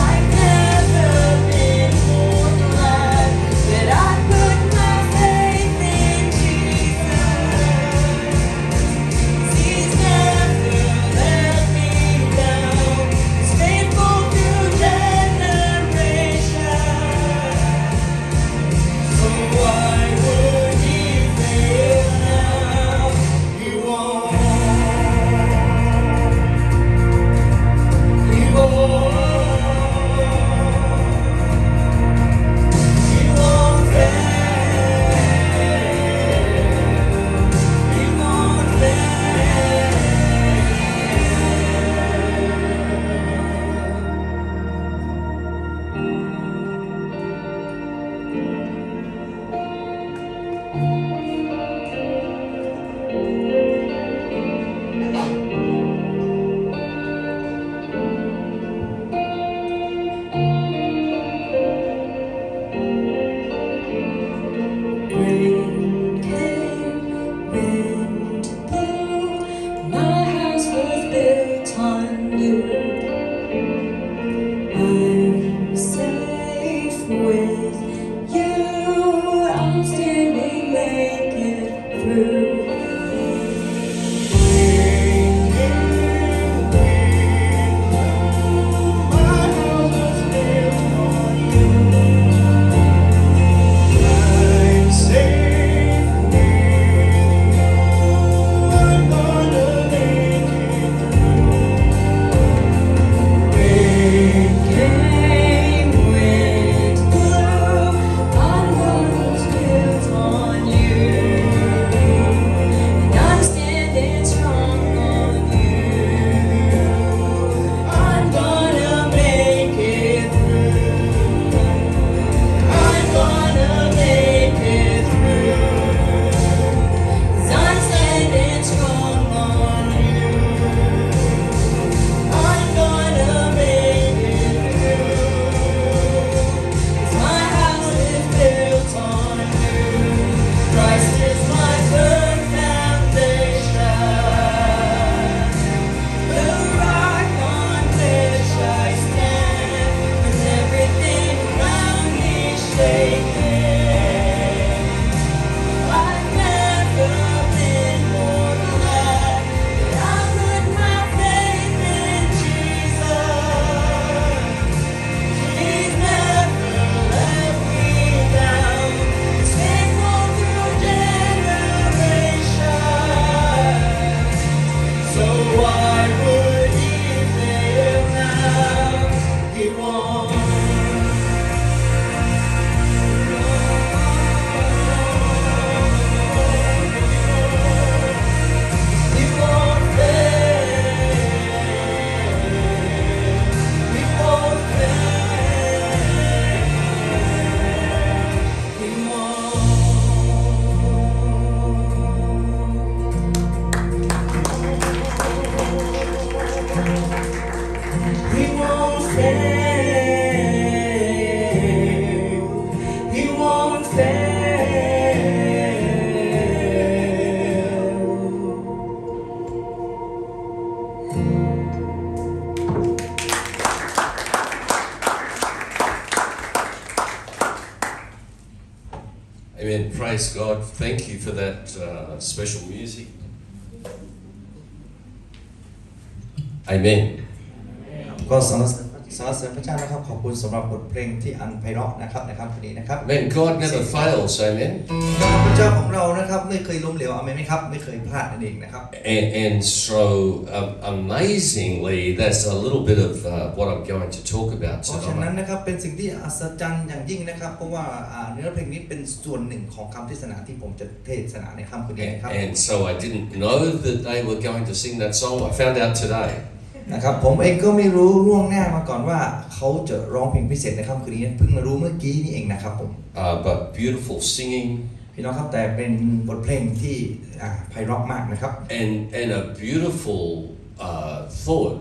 I've never been more glad that I put my faith in Jesus. He's never let me down. He's faithful through generations. So why would he fail now? He won't. He won't. He won't fail. He won't fail. Rain came, wind blew. My house was built on you. I'm safe with you. I'm standing there.
praise God. Thank you for that special music. Amen.
ก็สรรเสริญพระเจ้านะครับขอบคุณสำหรับบทเพลงที่อันไพเราะนะครับในค่ำคืนนี้นะครับ
Amen. God never fails. Amen.
พระเจ้าของเรานะครับไม่เคยล้มเหลวอาเมนไหมครับไม่เคยพลาดนั่นเองนะครับ
And so amazingly, that's a little bit of what I'm going to talk about
เพราะฉะนั้น
tonight.
นะครับเป็นสิ่งที่อัศจรรย์อย่างยิ่งนะครับเพราะว่าเนื้อเพลงนี้เป็นส่วนหนึ่งของคำเทศนาที่ผมจะเทศนาในค่ำคืนนี้นะครับ
And so I didn't know that they were going to sing that song. I found out today.
นะครับผมเองก็ไม่รู้ล่วงหน้ามาก่อนว่าเขาจะร้องเพลงพิเศษในค่ำคืนนี้เพิ่งมารู้เมื่อกี้นี่เองนะครับผม
But beautiful singing
พี่น้องครับแต่เป็นบทเพลงที่ไพเราะมากนะครับ
and a beautiful thought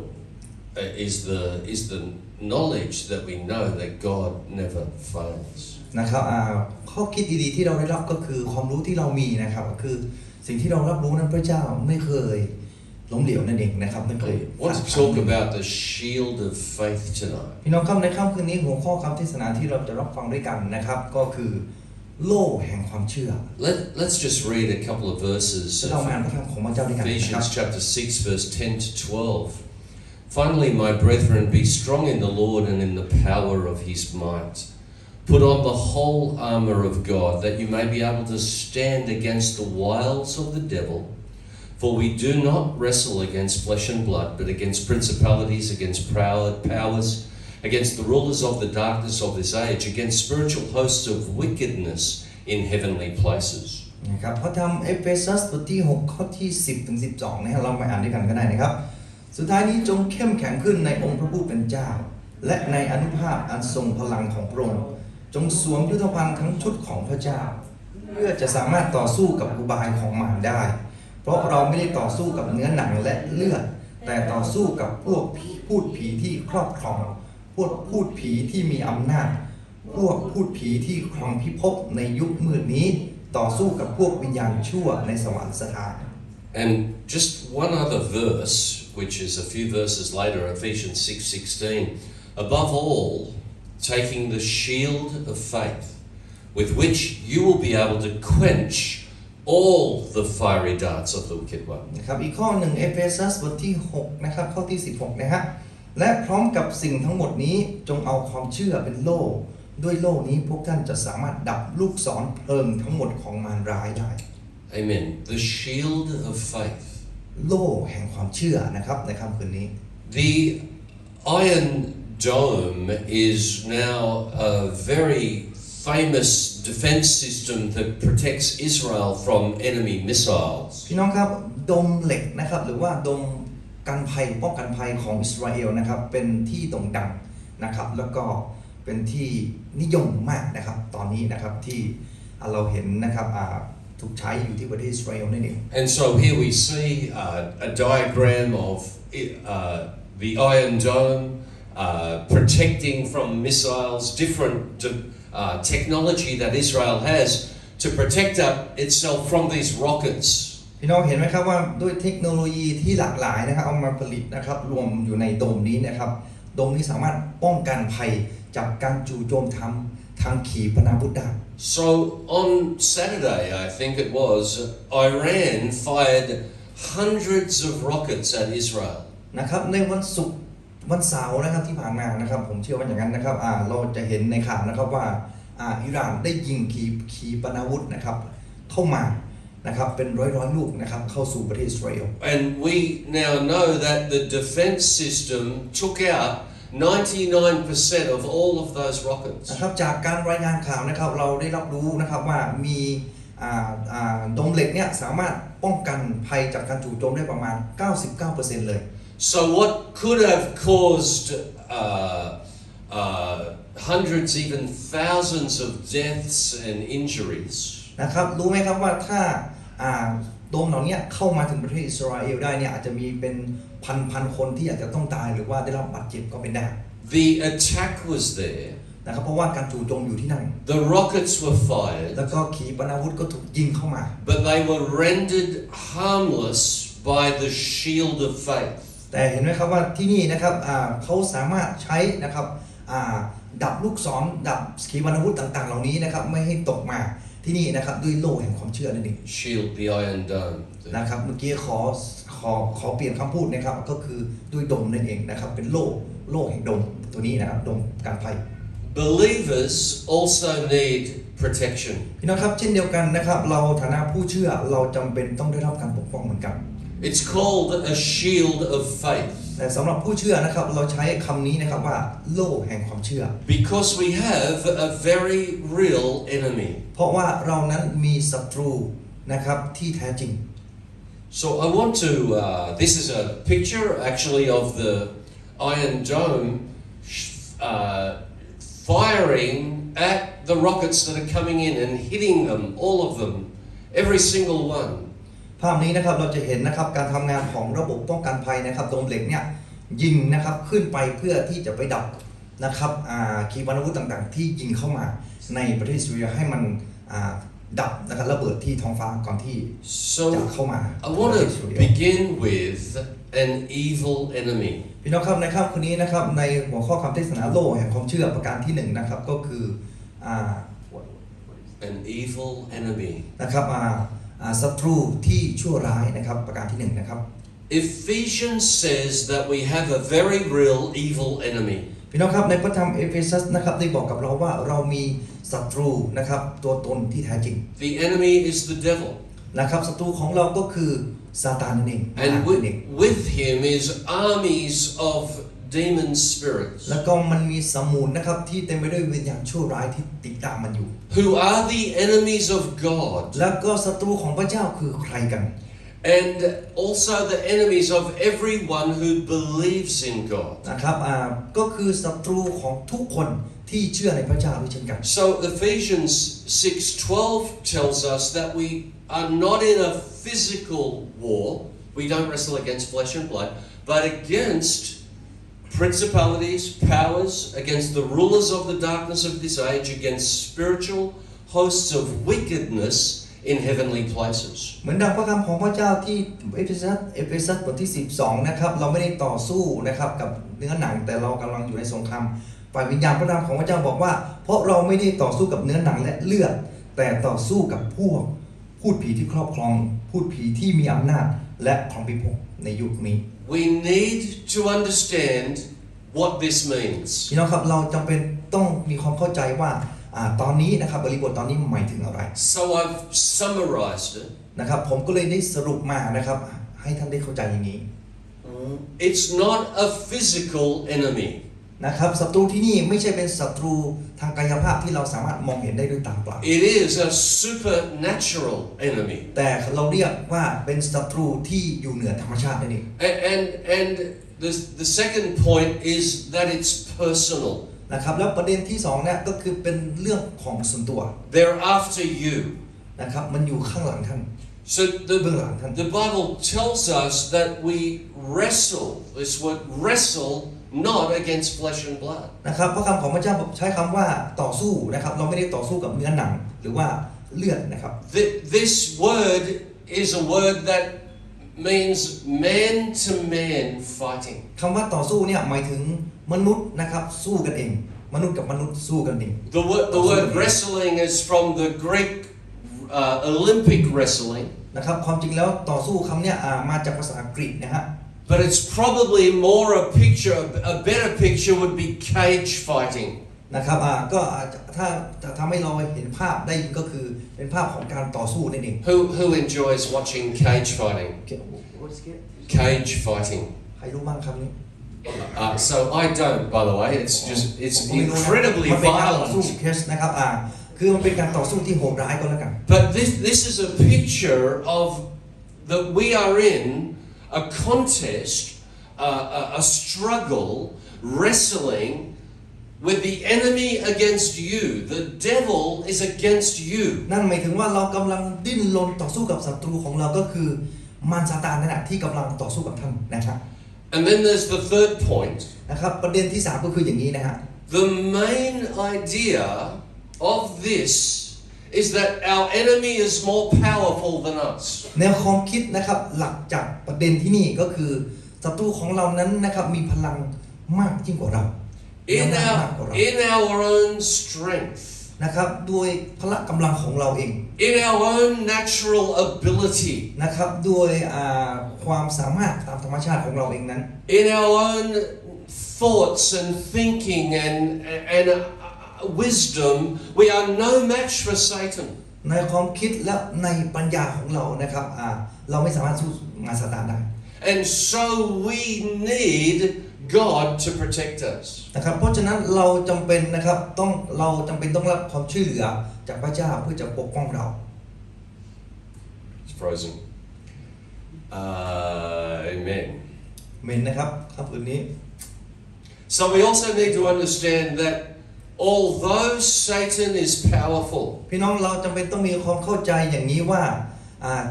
is the knowledge that we know that God never fails.
นะครับข้อคิดดีๆที่เราได้รับก็คือความรู้ที่เรามีนะครับก็คือสิ่งที่เรารับรู้นั้นพระเจ้าไม่เคยล้มเหลวนั่นเองนะครับไม่เคย
I want to talk about the shield of faith tonight.
พี่น้องครับในค่ำคืนนี้หัวข้อคำเทศนาที่เราจะรับฟังด้วยกันนะครับก็คือโล่แห่งความเชื่อ
Let's just read a couple of verses
เรา
of
มาอ่านพระคำของพระเจ้าด้วยกันนะครับ
Ephesians chapter 6 verse 10 to 12. Finally, my brethren, be strong in the Lord and in the power of his might. Put on the whole armor of God, that you may be able to stand against the wiles of the devil. For we do not wrestle against flesh and blood, but against principalities, against powers, against the rulers of the darkness of this age, against spiritual hosts of wickedness in heavenly places.
นะครับพระธรรมเอเฟซัสบทที่6ข้อที่10ถึง12นะครับเรามาอ่านด้วยกันก็ได้นะครับสุดท้ายนี้จงเข้มแข็งขึ้นในองค์พระผู้เป็นเจ้าและในอานุภาพอันทรงพลังของพระองค์จงสวมยุทธภัณฑ์ทั้งชุดของพระเจ้าเพื่อจะสามารถต่อสู้กับอุบายของมารได้เพราะเราไม่ได้ต่อสู้กับเนื้อหนังและเลือดแต่ต่อสู้กับพวกพูดผีที่ครอบครองพวกพูดผีที่มีอำนาจพวกพูดผีที่ครองพิภพในยุคมืดนี้ต่อสู้กับพวกวิญญาณชั่วในสวรรคสถาน
And just one other verse, which is a few verses later, Ephesians 6:16. Above all, taking the shield of faith, with which you will be able to quench all the fiery darts of the wicked one.
นะครับอีกข้อหนึ่งเอเฟซัสบทที่6นะครับข้อที่16นะฮะและพร้อมกับสิ่งทั้งหมดนี้จงเอาความเชื่อเป็นโล่ด้วยโล่นี้พวกท่านจะสามารถดับลูกศรเพลิงทั้งหมดของมารร้ายได้
Amen. The shield of faith.
โล่แห่งความเชื่อนะครับในค่ำคืนนี้
The Iron Dome is now a very famous defense system that protects Israel from enemy missiles.
พี่น้องครับดมเหล็กนะครับหรือว่าดมกันภัยป้องกันภัยของอิสราเอลนะครับเป็นที่โด่งดังนะครับแล้วก็เป็นที่นิยมมากนะครับตอนนี้นะครับที่เราเห็นนะครับถูกใช้อยู่ที่ประเทศอิสราเอลนั่นเอง
And so here we see a diagram of the Iron Dome protecting from missiles, different technology that Israel has to protect itself from these rockets.
พี่น้องเห็นไหมครับว่าด้วยเทคโนโลยีที่หลากหลายนะครับเอามาผลิตนะครับรวมอยู่ในโดมนี้นะครับโดมนี้สามารถป้องกันภัยจากการจู่โจมทางขีปนาวุธได้
So on Saturday, I think it was, Iran fired hundreds of rockets at Israel.
นะครับในวันศุกร์วันเสาร์นะครับที่ผ่านมานะครับผมเชื่อว่าอย่างนั้นนะครับเราจะเห็นในข่าวนะครับว่าอิหร่านได้ยิงขีปนาวุธนะครับเข้ามานะครับเป็นร้อยลูกนะครับเข้าสู่ประเทศอิสราเอล
And we now know that the defense system took out 99% of all of those rockets.
นะครับจากการรายงานข่าวนะครับเราได้รับรู้นะครับว่ามีดมเหล็กเนี่ยสามารถป้องกันภัยจากการจู่โจมได้ประมาณ 99% เลย
So what could have caused hundreds, even thousands of deaths and injuries
นะครับรู้ไหมครับว่าถ้าโดมเหล่านี้เข้ามาถึงประเทศอิสราเอลได้เนี่ยอาจจะมีเป็นพันคนที่อาจจะต้องตายหรือว่าได้รับบาดเจ็บก็เป็นได้
The attack was there.
นะครับเพราะว่าการจู่โจมอยู่ที่นั่น
The rockets were fired.
แล้วก็ขีปนาวุธก็ถูกยิงเข้ามา
But they were rendered harmless by the shield of faith.
แต่เห็นไหมครับว่าที่นี่นะครับเขาสามารถใช้นะครับดับลูกศรดับขีปนาวุธต่างๆเหล่านี้นะครับไม่ให้ตกมา ที่นี่นะครับด้วยโล่แห่งความเชื่อนั่นเอง
Shield, the iron dome.
นะครับเมื่อกี้ขอเปลี่ยนคำพูดนะครับก็คือด้วยดมนั่นเองนะครับเป็นโล่แห่งดมตัวนี้นะครับดมการภัย
Believers also need protection.
พี่น้องครับเช่นเดียวกันนะครับเราฐานะผู้เชื่อเราจำเป็นต้องได้รับการปกป้องเหมือนกัน
It's called a shield of faith
แต่สำหรับผู้เชื่อนะครับเราใช้คำนี้นะครับว่าโล่แห่งความเชื่อ
because we have a very real enemy.
เพราะว่าเรานั้นมีศัตรูนะครับที่แท้จริง
So I want to, this is a picture actually of the Iron Dome firing at the rockets that are coming in and hitting them, all of them, every single one.
ภาพนี้นะครับเราจะเห็นนะครับการทำงานของระบบป้องกันภัยนะครับโดมเหล็กเนี่ยยิงนะครับขึ้นไปเพื่อที่จะไปดับนะครับขีปนาวุธต่างๆที่ยิงเข้ามาในประเทศซีเรียให้มันดับนะครับระเบิดที่ท้องฟ้าก่อนที่จะเข้ามา
I want to begin with an evil enemy.
พี่น้องครับในค่ำคืนนี้นะครับในหัวข้อคำเทศนาโล่แห่งความเชื่อประการที่1นะครับก็คือ
An evil enemy.
นะครับศัตรูที่ชั่วร้ายนะครับประการที่1นะครับ
Ephesians says that we have a very real evil enemy.
พี่น้องครับในพระธรรมเอเฟซัสนะครับได้บอกกับเราว่าเรามีศัตรูนะครับตัวตนที่แท้จริง
The enemy is the devil.
นะครับศัตรูของเราก็คือซาตานนั่นเอง
And with him is armies of demon spirits.
แล้วก็มันมีสมุนนะครับที่เต็มไปด้วยวิญญาณชั่วร้ายที่ติดตามมันอยู่
Who are the enemies of God.
แล้วก็ศัตรูของพระเจ้าคือใครกัน
And also the enemies of everyone who believes in God.
นะครับก็คือศัตรูของทุกคนที่เชื่อในพระเจ้าด้วยเช่นกัน
So Ephesians 6:12 tells us that we are not in a physical war. We don't wrestle against flesh and blood, but against principalities, powers, against the rulers of the darkness of this age, against spiritual hosts of wickedness in heavenly places.
เหมือนดังพระคำของพระเจ้าที่เอเฟซัสบทที่12นะครับเราไม่ได้ต่อสู้นะครับกับเนื้อหนังแต่เรากำลังอยู่ในสงครามฝ่ายวิญญาณพระนามของพระเจ้าบอกว่าเพราะเราไม่ได้ต่อสู้กับเนื้อหนังและเลือดแต่ต่อสู้กับพวกพูดผีที่ครอบครองพูดผีที่มีอำนาจและของพิภพในยุคนี้
We need to understand what this means.
พี่น้องครับเราจำเป็นต้องมีความเข้าใจว่าตอนนี้นะครับบริบทตอนนี้หมายถึงอะไร
So I've summarized it.
นะครับผมก็เลยได้สรุปมานะครับให้ท่านได้เข้าใจอย่างนี้
It's not a physical enemy.
นะครับศัตรูที่นี่ไม่ใช่เป็นศัตรูทางกายภาพที่เราสามารถมองเห็นได้ด้วยตาเปล่า
It is a supernatural enemy.
แต่เราเรียกว่าเป็นศัตรูที่อยู่เหนือธรรมชาตินั่นเอง
And the second point is that it's personal.
นะครับแล้วประเด็นที่2เนี่ยก็คือเป็นเรื่องของส่วนตัว
They're after you.
นะครับมันอยู่ข้างหลังท่าน
So the Bible tells us that we wrestle, this word wrestle, not against flesh and blood.
นะครับพระคำของพระเจ้าใช้คำว่าต่อสู้นะครับเราไม่ได้ต่อสู้กับเนื้อหนังหรือว่าเลือดนะครับ
This word is a word that means man to man fighting.
คำว่าต่อสู้เนี่ยหมายถึงมนุษย์นะครับสู้กันเองมนุษย์กับมนุษย์สู้กันเอง
The word wrestling is from the Greek Olympic wrestling.
นะครับความจริงแล้วต่อสู้คำเนี้ยมาจากภาษาอังกฤษนะฮะ
But it's probably more a better picture would be cage fighting.
นะครับก็ถ้าจะทำให้เราเห็นภาพได้ก็คือเป็นภาพของการต่อสู้นั่นเอง
Who enjoys watching cage fighting? Cage fighting.
ใครรู้บ้างคำนี้
So I don't, by the way. It's
ผมไม่รู้นะ
incredibly
มันเป็นการต่อสู้
violent.
เคสนะครับคือมันเป็นการต่อสู้ที่โหดร้ายก็แล้วกัน
But this is a picture of that we are in a contest, a struggle, wrestling with the enemy against you. The devil is against you.
นั่นหมายถึงว่าเรากำลังดิ้นรนต่อสู้กับศัตรูของเราก็คือมารซาตานนั่นแหละที่กำลังต่อสู้กับท่านนะครับ
And then there's the third point.
นะครับประเด็นที่3ก็คืออย่างนี้นะฮะ
The main idea of this is that our enemy is more powerful than us.
แนวความคิดนะครับหลักจากประเด็นที่นี่ก็คือศัตรูของเรานั้นนะครับมีพลังมากยิ่งกว่าเรา
In our own strength.
นะครับด้วยพละกำลังของเราเอง
in our own natural ability,
นะครับด้วยความสามารถตามธรรมชาติของเราเองนั้น
in our own thoughts and thinking and wisdom, we are no match for Satan.
ในความคิดและในปัญญาของเรานะครับเราไม่สามารถสู้มารซาตานได้
And so we need God to protect us.
นะครับเพราะฉะนั้นเราจำเป็นนะครับเราจำเป็นต้องรับความช่วยเหลือจากพระเจ้าเพื่อจะปกป้องเรา
It's frozen. Amen.
เมนนะครับคำอื่นนี้
So we also need to understand that although Satan is powerful,
พี่น้องเราจำเป็นต้องมีความเข้าใจอย่างนี้ว่า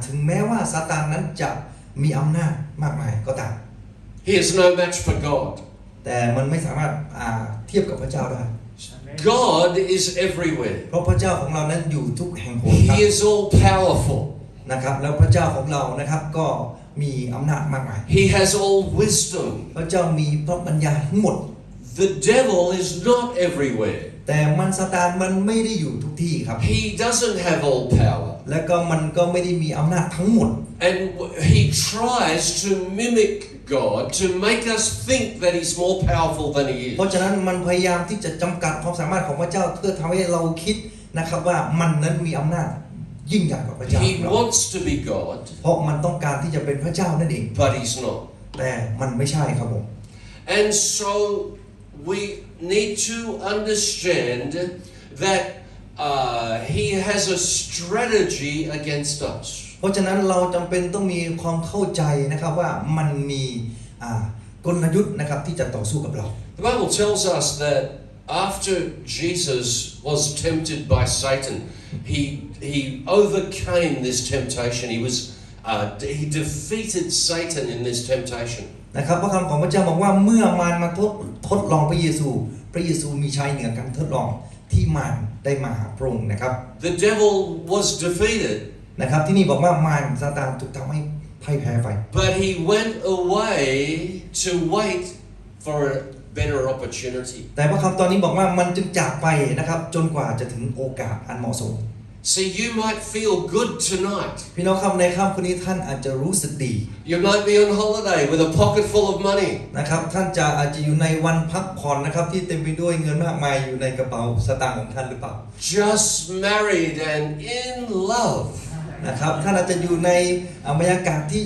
ถึงแม้ว่าซาตานนั้นจะมีอำนาจมากมายก็ตาม
he is no match for God.
แต่มันไม่สามารถเทียบกับพระเจ้าได้
God is everywhere.
เพราะพระเจ้าของเรานั้นอยู่ทุกแห่งหนครับ
He is all powerful.
นะครับแล้วพระเจ้าของเรานะครับก็มีอำนาจมากมาย
He has all wisdom.
พระเจ้ามีพระปัญญาทั้งหมด
The devil is not everywhere.
แต่มันซาตานมันไม่ได้อยู่ทุกที่ครับ
He doesn't have all power.
และก็มันก็ไม่ได้มีอำนาจทั้งหมด
And he tries to mimic God to make us think that he's more powerful than he
เพราะ
is.
ฉะนั้นมันพยายามที่จะจำกัดความสามารถของพระเจ้าเพื่อทำให้เราคิดนะครับว่ามันนั้นมีอำนาจยิ่งใหญ่กว่าพระเจ้า
He wants to be God,
เพราะมันต้องการที่จะเป็นพระเจ้านั่นเอง
but he's not.
แต่มันไม่ใช่ครับผม
And so we need to understand that he has a strategy against us.
เพราะฉะนั้นเราจำเป็นต้องมีความเข้าใจนะครับว่ามันมีกลยุทธ์นะครับที่จะต่อสู้กับเรา
The Bible tells us that after Jesus was tempted by Satan, he overcame this temptation. He defeated Satan in this temptation.
นะครับพระคำของพระเจ้าบอกว่าเมื่อมารมาทดลองพระเยซูมีชัยเหนือการทดลองที่มารได้มาหาพระองค์นะครับ
The devil was defeated,
นะครับที่นี่บอกว่ามารซาตานถูกทำให้พ่ายแพ้ไป
but he went away to wait for a better opportunity.
แต่พระคำตอนนี้บอกว่ามันจึงจากไปนะครับจนกว่าจะถึงโอกาสอันเหมาะสม
See, you might feel good tonight.
พี่น้องครับในค่ำคืนนี้ท่านอาจจะรู้สึกดี
You might be on holiday with a pocket full of money.
นะครับท่านอาจจะอยู่ในวันพักผ่อนนะครับที่เต็มไปด้วยเงินมากมายอยู่ในกระเป๋าสตางค์ของท่านหรือเปล่า
Just married and in love.
นะครับท่านอาจจะอยู่ในบรรยากาศที่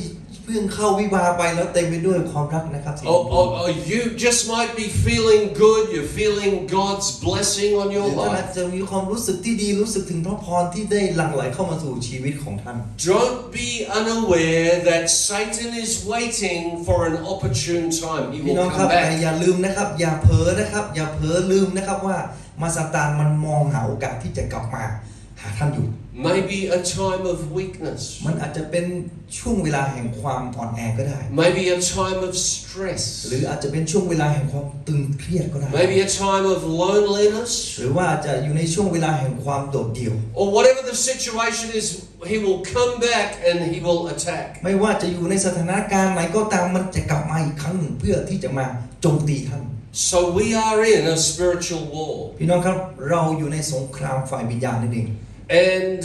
เพิ่งเข้าวิวาห์ไปแล้วเต็มไปด้วยความรักนะครับ
Or you just might be feeling good. You're feeling God's blessing on
หรื
your
อท่านอาจ
life.
จะมีความรู้สึกที่ดีรู้สึกถึงพระพรที่ได้หลั่งไหลเข้ามาสู่ชีวิตของท่าน
Don't be unaware that Satan is waiting for an opportune time. He
พี่
will
น้องครับ
come
แต่
back.
อย่าลืมนะครับอย่าเผลอนะครับอย่าเผลอลืมนะครับว่ามาซาตานมันมองหาโอกาสที่จะกลับมาหาท่านอยู่
Maybe a time of weakness.
มันอาจจะเป็นช่วงเวลาแห่งความอ่อนแอก็ได้
Maybe a time of stress.
หรืออาจจะเป็นช่วงเวลาแห่งความตึงเครียดก็ได้
Maybe a time of loneliness.
หรือว่าอาจจะอยู่ในช่วงเวลาแห่งความโดดเดี่ยว
Or whatever the situation is, he will come back and he will attack.
ไม่ว่าจะอยู่ในสถานการณ์ไหนก็ตามมันจะกลับมาอีกครั้งหนึ่งเพื่อที่จะมาโจมตีท่าน
So we are in a spiritual war.
พี่น้องครับเราอยู่ในสงครามฝ่ายวิญญาณนั่นเอง
And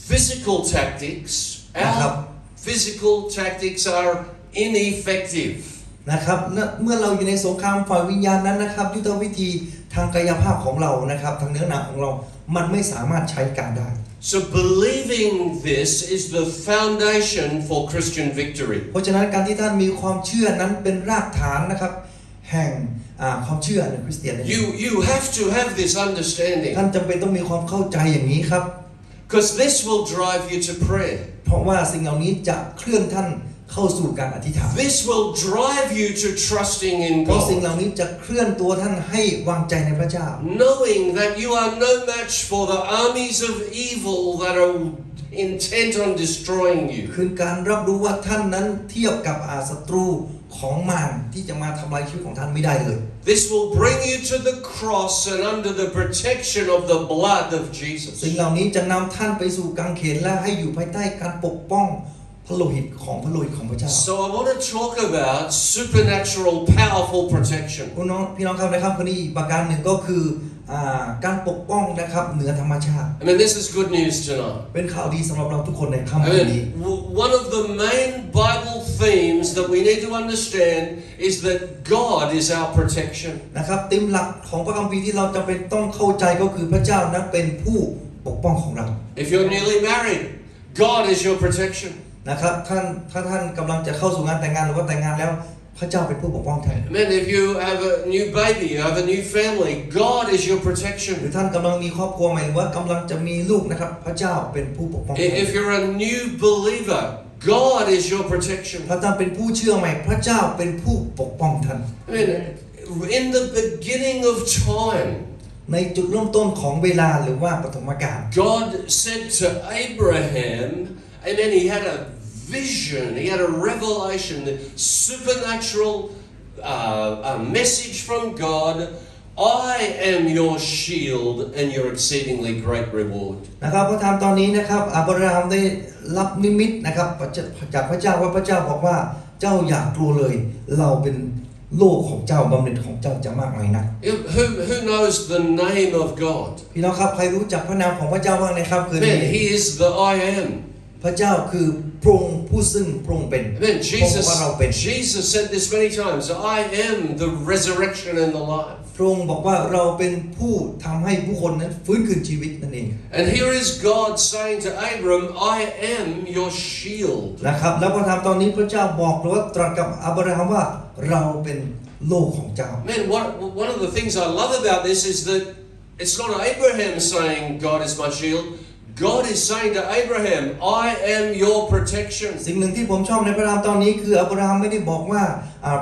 physical tactics, our physical tactics are ineffective.
นะครับเมื่อเราอยู่ในสงครามฝ่ายวิญญาณนั้นนะครับยุทธวิธีทางกายภาพของเรานะครับทางเนื้อหนังของเรามันไม่สามารถใช้การได้
So believing this is the foundation for Christian victory.
เพราะฉะนั้นการที่ท่านมีความเชื่อนั้นเป็นรากฐานนะครับแห่งความเชื่อในคริสเตียน
You have to have this
ท่าน
understanding,
จำเป็นต้องมีความเข้าใจอย่างนี้ครับ
because this will drive you to prayer.
เพราะว่าสิ่งเหล่านี้จะเคลื่อนท่านเข้าสู่การอธิษฐาน
This will drive you to trusting in
เพราะสิ่ง
God,
เหล่านี้จะเคลื่อนตัวท่านให้วางใจในพระเจ้า
knowing that you are no match for the armies of evil that are intent on destroying you.
คือการรับรู้ว่าท่านนั้นเทียบกับศัตรูของมารที่จะมาทำลายชีวิตของท่านไม่ได้เลย
This will bring you to the cross and under the protection of the blood of
สิ่ง
Jesus.
เหล่านี้จะนำท่านไปสู่กางเขนและให้อยู่ภายใต้การปกป้องพระโลหิตของพระเจ้า
So I want to talk about supernatural, powerful protection.
พี่น้องครับในค่ำคืนนี้อีกประการหนึ่งก็คือ การปกป้องนะครับเหนือธรรมชาติ
I mean, this is good news tonight.
เป็นข่าวดีสำหรับเราทุกคนในค่ำ
I
คืนนี้
mean, one of the main Bible themes that we need to understand is that God is our protection.
นะครับธีมหลักของพระคัมภีร์ที่เราจำเป็นต้องเข้าใจก็คือพระเจ้านั้นเป็นผู้ปกป้องของเรา
If you're newly married, God is your protection.
นะครับถ้าท่านกำลังจะเข้าสู่งานแต่งงานหรือว่าแต่งงานแล้วพระเจ้าเป็นผู้ปกป้องท่าน
Amen. If you have a new baby, you have a new family, God is your protection.
หรือท่านกำลังมีครอบครัวใหม่หรือว่ากำลังจะมีลูกนะครับพระเจ้าเป็นผู้ปกป้องท่าน
If you're a new believer, God is your protection.
ถ้าท่านเป็นผู้เชื่อใหม่พระเจ้าเป็นผู้ปกป้องท่าน
I mean, in the beginning of time,
ในจุดเริ่มต้นของเวลาหรือว่าปฐมกาล
God said to Abraham, and then he had a vision, he had a revelation, the supernatural message from God. I am your shield and your exceedingly great reward.
นะครับพระธรรมตอนนี้นะครับอับราฮัมได้รับนิมิตนะครับจากพระเจ้าว่าพระเจ้าบอกว่าเจ้าอย่ากลัวเลยเราเป็นโลกของเจ้าบำเหน็จของเจ้าจะมากมายนัก
Who knows the name of God?
พี่น้องครับใครรู้จักพระนามของพระเจ้าบ้างนะครับคืนนี้
Man, He is the I am.
พระเจ้าคือพระองค์ผู้ซึ่งพระองค์เป็น
Amen.
พระองค์ว่าเราเป็น
Jesus said this many times. I am the resurrection and the life.
พระองค์บอกว่าเราเป็นผู้ทำให้ผู้คนนั้นฟื้นคืนชีวิตนั่นเอง
And here is God saying to Abram, I am your shield.
นะครับแล้วพระธรรมตอนนี้พระเจ้าบอกหรือว่าตรัสกับอับราฮัมว่าเราเป็นโลกของเจ้า
Man, one of the things I love about this is that it's not Abraham saying God is my shield. God is saying to Abraham, I am your protection.
สิ่งหนึ่งที่ผมชอบในพระธรรมตอนนี้คืออับราฮัมไม่ได้บอกว่า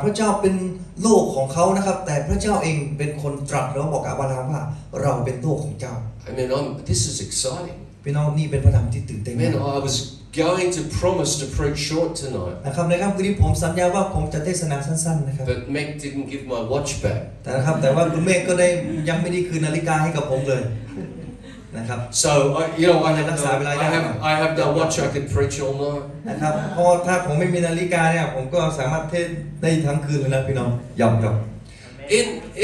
พระเจ้าเป็นโลกของเขานะครับแต่พระเจ้าเองเป็นคนตรัสแล้วบอกกับอับราฮัมว่าเราเป็นโลกของเจ้า
I mean, this is exciting.
พี่น้องนี่เป็นพระธรรมที่ตื่นเต้น
Man, I was going to promise to preach short tonight,
นะครับในค่ำคืนนี้ผมสัญญาว่าผมจะเทศนาสั้นๆนะครับ
but Meg didn't give my watch back.
แต่ว่าคุณเมฆก็ได้ยังไม่ได้คืนนาฬิกาให้กับผมเลยนะครับ
So, I have no watch. I can preach all night.
นะครับเพราะถ้าผมไม่มีนาฬิกาเนี่ยผมก็สามารถเทศได้ทั้งคืนเลยนะพี่น้องหยอก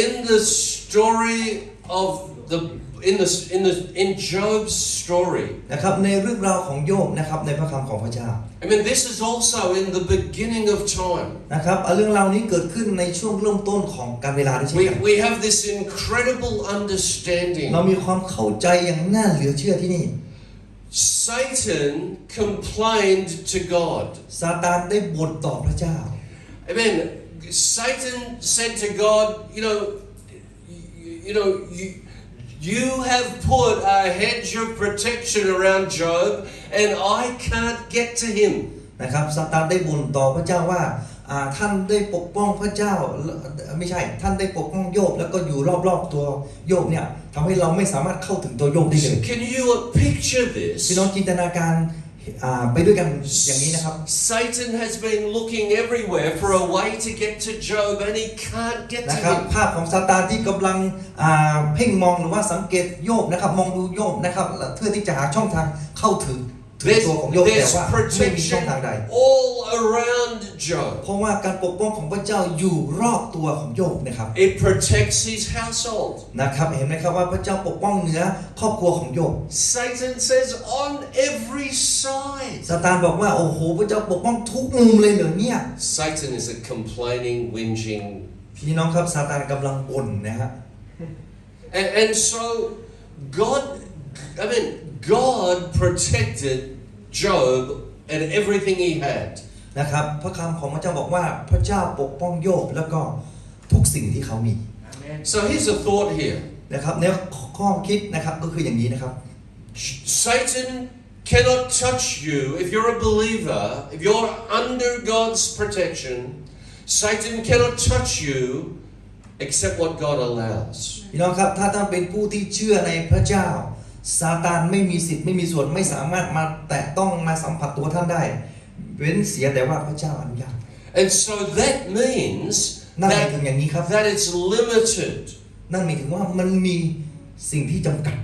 In the story of in Job's story,
นะครับในเรื่องราวของโยบนะครับในพระคำของพระเจ้า
I mean, this is also in the beginning of time.
นะครับเรื่องราวนี้เกิดขึ้นในช่วงเริ่มต้นของการเวลาด้วยเช่นกัน
We have this incredible understanding.
เรามีความเข้าใจอย่างน่าเหลือเชื่อที่นี่
Satan complained to God.
ซาตานได้บ่นต่อพระเจ้า
I mean, Satan said to God, you have put a hedge of protection around Job, and I can't get to him.
นะครับซาตานได้บ่นต่อพระเจ้าว่าท่านได้ปกป้องพระเจ้าไม่ใช่ท่านได้ปกป้องโยบแล้วก็อยู่รอบๆตัวโยบเนี่ยทำให้เราไม่สามารถเข้าถึงตัวโยบได้เลย
Can you picture this?
พี่น้องจินตนาการไปด้วยกันอย่างนี้นะครับ
Satan has been looking everywhere for a way to get to Job, and he can't get
นะ
to
ครับ
him.
ภาพของซาตานที่กำลังเพ่งมองหรือว่าสังเกตโยบนะครับมองดูโยบนะครับเพื่อที่จะหาช่องทางเข้าถึงตัวของโยบแต่
There's
ว่าไม่มีช่อง
protection
ทางใด
all around Job.
เพราะว่าการปกป้องของพระเจ้าอยู่รอบตัวของโยบนะครับ
It protects his household.
นะครับเห็นไหมครับว่าพระเจ้าปกป้องเหนือครอบครัวของโยบ
Satan says on every side.
ซาตานบอกว่าโอ้โหพระเจ้าปกป้องทุกมุมเลยเหรอเนี่ย
Satan is a complaining, whinging.
พี่น้องครับซาตานกำลังบ่นนะฮะ
And so God protected Job and everything he had.
นะครับพระคำของพระเจ้าบอกว่าพระเจ้าปกป้องโยบแล้วก็ทุกสิ่งที่เขามี
So here's a thought here.
นะครับแนวข้อคิดนะครับก็คืออย่างนี้นะครับ
Satan cannot touch you if you're a believer, if you're under God's protection. Satan cannot touch you except what God allows.
พี่น้องครับถ้าท่านเป็นผู้ที่เชื่อในพระเจ้าซาตานไม่มีสิทธิ์ไม่มีส่วนไม่สามารถมาแตะต้องมาสัมผัสตัวท่านได้เว้นเสียแต่ว่าพระเจ้าอนุญาต
And so that means
นั่นหมายถึงอย่างนี้ครับ
that it's limited.
นั่นหมายถึงว่ามันมีสิ่งที่จำกัด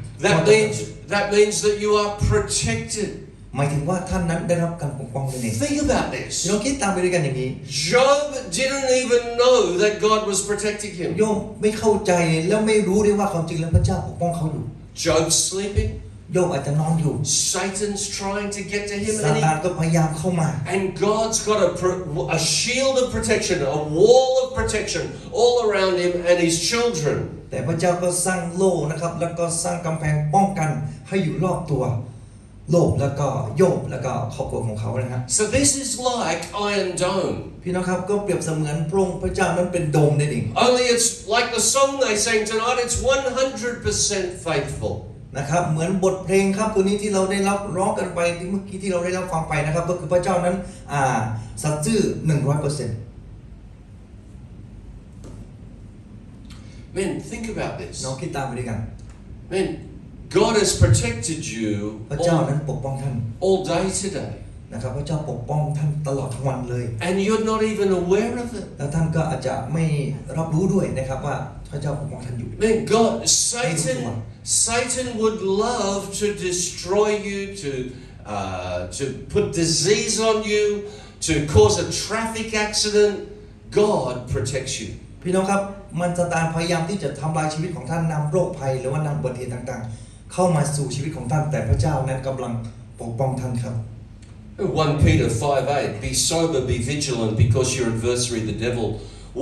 That means that you are protected.
หมายถึงว่าท่านนั้นได้รับการปกป้องนั่นเอง
Think about
พี่
this.
น้องคิดตามไปด้วยกันอย่างนี้
Job didn't even know that God was protecting him.
โยมไม่เข้าใจแล้วไม่รู้ด้วยว่าความจริงแล้วพระเจ้าปกป้องเขาอยู่
Job's sleeping.
โยมอาจจะนอนอยู่
Satan's trying to get to him,
ซาตานก็พยายามเข้ามา
and God's got a shield of protection, a wall of protection all around him and his children.
แต่พระเจ้าก็สร้างโล่นะครับแล้วก็สร้างกำแพงป้องกันให้อยู่รอบตัวโลกแล้วก็โยบแล้วก็ครอบครัวของเขานะฮะ
So this is like Iron Dome.
พี่น้องครับก็เปรียบเสมือนพระองค์พระเจ้านั้นเป็นโดมนั่นเอง
Only it's like the song they sang tonight, it's 100% faithful.
นะครับเหมือนบทเพลงครับตัวนี้ที่เราได้รับร้องกันไปที่เมื่อกี้ที่เราได้รับฟังไปนะครับก็คือพระเจ้านั้นสัตย์ซื่อ 100%
Men, think about this.
น้องคิดตามไปด้วยกัน
Men, God has protected you
พระเจ้านั้นปกป้องท่าน
all day today.
นะครับพระเจ้าปกป้องท่านตลอดทั้งวันเลย
And you're not even aware of it.
แล้วท่านก็อาจจะไม่รับรู้ด้วยนะครับว่าพระเจ้าปกป้องท่านอยู่
Man, Satan would love to destroy you, to put disease on you, to cause a traffic accident. God protects you.
พี่น้องครับมันซาตานพยายามที่จะทำลายชีวิตของท่านนำโรคภัยหรือว่านำอุบัติเหตุต่างๆเข้ามาสู่ชีวิตของท่านแต่พระเจ้านั้นกำลังปกป้องท่านครับ
1 Peter 5:8 Be sober, be vigilant, because your adversary, the devil,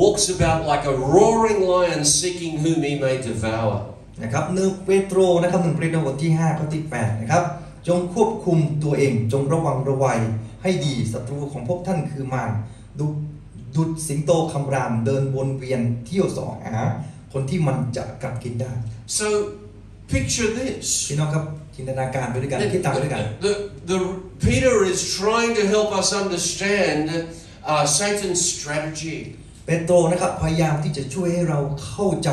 walks about like a roaring lion seeking whom he may devour.
นะครับ1 เปโตรนะครับ1 เปโตรบทที่5ข้อที่8นะครับจงควบคุมตัวเองจงระวังระวัยให้ดีศัตรูของพวกท่านคือมารดุจสิงโตคำรามเดินวนเวียนเที่ยวสอหาคนที่มันจะกัดกินได้
So picture this.
พี่น้องครับจินตนาการไปด้วยกันคิดตามไปด้วยกัน
Peter is trying to help us understand Satan's strategy.
เปโตรนะครับพยายามที่จะช่วยให้เราเข้าใจ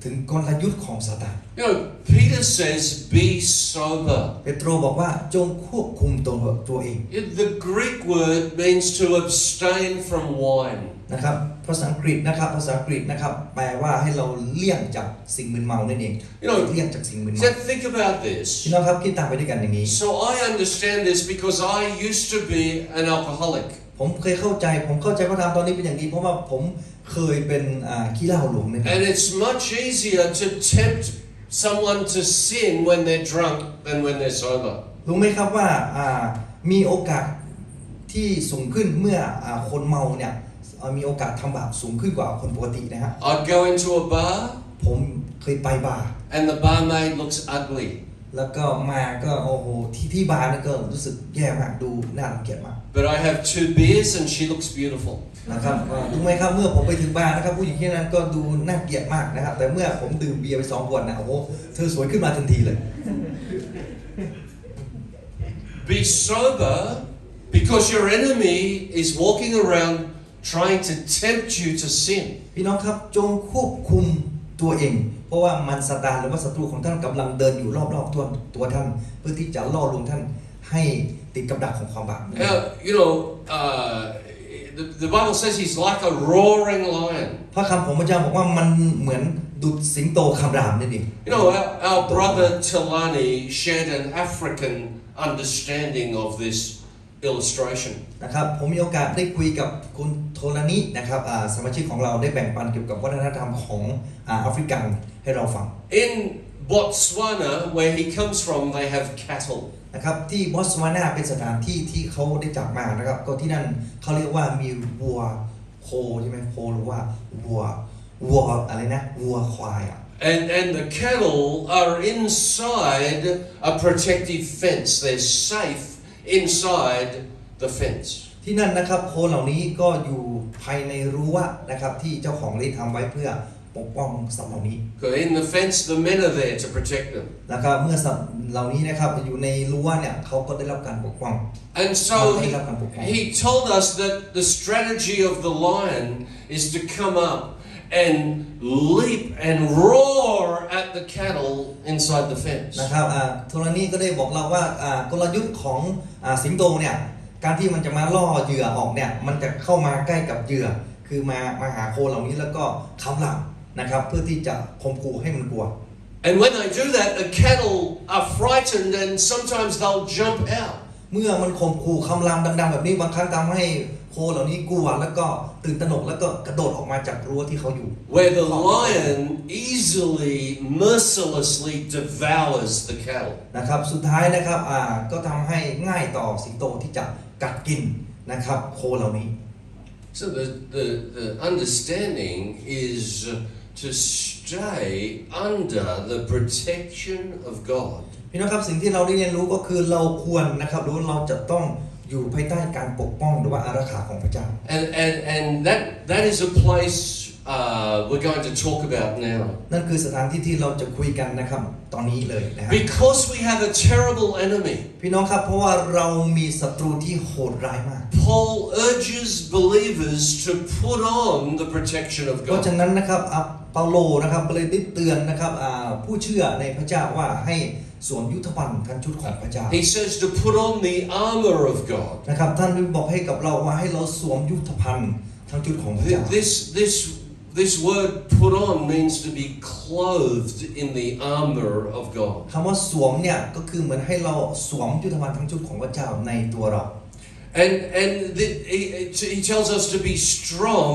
ถึงกลยุทธ์ของซาตาน
You know, Peter says, "Be sober."
เปโตรบอกว่าจงควบคุมตัวเอง
The Greek word means to abstain from wine.
นะครับภาษาอังกฤษนะครับแปลว่าให้เราเลี่ยงจากสิ่งมึนเมานั่นเองเลี่ยงจากสิ่งมึนเมา
Think about this.
พี่น้องครับคิดตามไปด้วยกันอย่างนี้
So I understand this because I used to be an alcoholic.
ผมเข้าใจพระธรรมตอนนี้เป็นอย่างดีเพราะว่าผมเคยเป็นขี้เหล้าหลงนะครับ
And it's much easier to tempt someone to sin when they're drunk than when they're sober.
รู้ไหมครับว่ามีโอกาสที่สูงขึ้นเมื่อคนเมาเนี่ยมีโอกาสทำบาปสูงขึ้นกว่าคนปกตินะฮะ
I'd go into a bar
ผมเคยไปบาร์
and the barmaid looks ugly.
แล้วก็มาก็โอ้โหที่บาร์นี่ก็รู้สึกแย่มากดูน่ารังเกียจมาก
But I have 2 beers and she looks beautiful.
นะครับรู้ไหมครับเมื่อผมไปถึงบาร์นะครับผู้หญิงที่นั้นก็ดูน่าเกลียดมากนะครับแต่เมื่อผมดื่มเบียร์ไป2 ขวดนะโอ้โหเธอสวยขึ้นมาทันทีเลย
Be sober because your enemy is walking around trying to tempt you to sin.
พี่น้องครับจงควบคุมตัวเองเพราะว่ามันซาตานหรือว่าศัตรูของท่านกำลังเดินอยู่รอบๆตัวท่านเพื่อที่จะล่อลวงท่านให้ติดกับดักของความบาป
Now, you know, the Bible says he's like a roaring lion.
พระคำของพระเจ้าบอกว่ามันเหมือนดุจสิงโตคำรามนั่นเอง
You know, our brother Tilani shared an African understanding of this illustration.
นะครับผมมีโอกาสได้คุยกับคุณโทลานินะครับสมาชิกของเราได้แบ่งปันเกี่ยวกับวัฒนธรรมของแอฟริกันให้เราฟัง
In Botswana, where he comes from, they have cattle.
นะครับที่บอตสวานาเป็นสถานที่ที่เขาได้จับมานะครับก็ที่นั่นเขาเรียกว่ามีวัวโคใช่ไหมโคหรือว่าวัวอะไรนะวัวควายอ่ะ
And the cattle are inside a protective fence. They're safe inside the fence.
ที่นั่นนะครับโคเหล่านี้ก็อยู่ภายในรั้วนะครับที่เจ้าของได้ทำไว้เพื่อปกป้องสัตว์เหล่านี้
In the fence, the men are there to protect them.
นะครับเมื่อสัตว์เหล่านี้นะครับอยู่ในรั้วเนี่ยเขาก็ได้รับการปกป้อง
And so he told us that the strategy of the lion is to come up and leap and roar at the cattle inside the fence.
นะครับโทรนี่ก็ได้บอกเราว่ากลยุทธ์ของสิงโตเนี่ยการที่มันจะมาล่อเหยื่อออกเนี่ยมันจะเข้ามาใกล้กับเหยื่อคือมาหาโคเหล่านี้แล้วก็คำรามนะครับเพื่อที่จะข่มขู่ให้มันกลัว
And when they do that, the cattle are frightened and sometimes they'll jump out.
เมื่อมันข่มขู่คำรามดังๆแบบนี้บางครั้งทำให้โคเหล่านี้กลัวแล้วก็ตื่นตระหนกแล้วก็กระโดดออกมาจากรั้วที่เขาอยู่
Where the lion easily, mercilessly devours the cattle.
นะครับสุดท้ายนะครับก็ทำให้ง่ายต่อสิงโตที่จะกัดกินนะครับโคเหล่านี้
So the understanding is to stay under the protection of God.
พี่น้องครับสิ่งที่เราได้เรียนรู้ก็คือเราควรนะครับรู้เราจะต้องอยู่ภายใต้การปกป้องหรือว่าอารักขาของพระเจ้า
And that is a place we're going to talk about now.
นั่นคือสถานที่ที่เราจะคุยกันนะครับตอนนี้เลยนะครับ
Because we have a terrible enemy.
พี่น้องครับเพราะว่าเรามีศัตรูที่โหดร้ายมาก
Paul urges believers to put on the protection of
เพราะ
God.
ฉะนั้นนะครับเปาโลนะครับเลยได้เตือนนะครับผู้เชื่อในพระเจ้าว่าให้สวมยุทธภัณฑ์ทั้งชุดของพระเจ้า
He says to put on the armor of God.
นะครับท่านบอกให้กับเราว่าให้เราสวมยุทธภัณฑ์ทั้งชุดของพระเจ้า
This word put on means to be clothed in the armor of God.
คำว่าสวมเนี่ยก็คือเหมือนให้เราสวมยุทธภัณฑ์ทั้งชุดของพระเจ้าในตัวเรา
And he tells us to be strong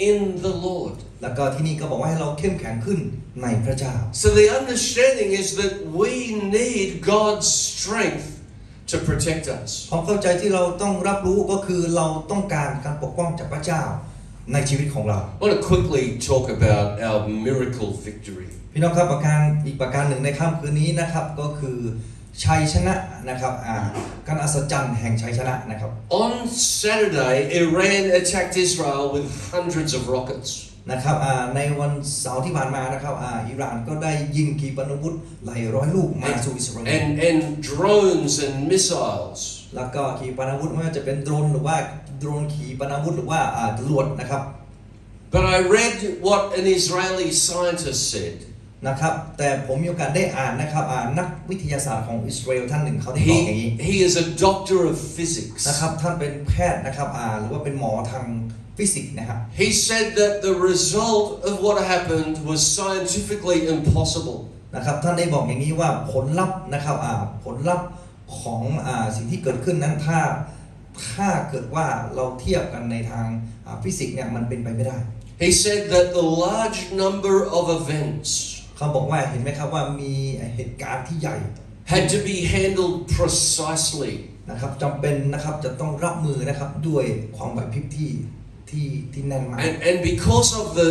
in the Lord.
แล้วก็ที่นี่ก็บอกว่าให้เราเข้มแข็งขึ้นในพระเจ้า
So the understanding is that we need God's strength to protect us.
ความเข้าใจที่เราต้องรับรู้ก็คือเราต้องการการปกป้องจากพระเจ้าในชีวิตของเรา
I want to quickly talk about our miracle victory.
พี่น้องครับอีกประการหนึ่งในค่ำคืนนี้นะครับก็คือชัยชนะนะครับการอัศจรรย์แห่งชัยชนะนะครับ
On Saturday, Iran attacked Israel with hundreds of rockets.
นะครับในวันเสาร์ที่ผ่านมานะครับอิหร่านก็ได้ยิงขีปนาวุธหลายร้อยลูกมาสู่อิสราเอล
And drones and missiles.
แล้วก็ขีปนาวุธไม่ว่าจะเป็นโดรนหรือว่าโดรนขีปนาวุธหรือว่าจรวดนะครับ
But I read what an Israeli scientist said.
นะครับแต่ผมมีโอกาสได้อ่านนะครับนักวิทยาศาสตร์ของอิสราเอลท่านหนึ่งเขาได้บอกอย่างนี้
He is a doctor of physics.
นะครับท่านเป็นแพทย์นะครับหรือว่าเป็นหมอทางฟิสิกส์นะครับ
He said that the result of what happened was scientifically impossible.
นะครับท่านได้บอกอย่างนี้ว่าผลลัพธ์นะครับผลลัพธ์ของสิ่งที่เกิดขึ้นนั้นถ้าเกิดว่าเราเทียบกันในทางฟิสิกส์เนี่ยมันเป็นไปไม่ได้
He said that the large number of events
เขาบอกว่าเห็นไหมครับว่ามีเหตุการณ์ที่ใหญ่
had to be handled precisely.
นะครับจำเป็นนะครับจะต้องรับมือนะครับด้วยความไหวพริบที่แน่นมาก
And because of the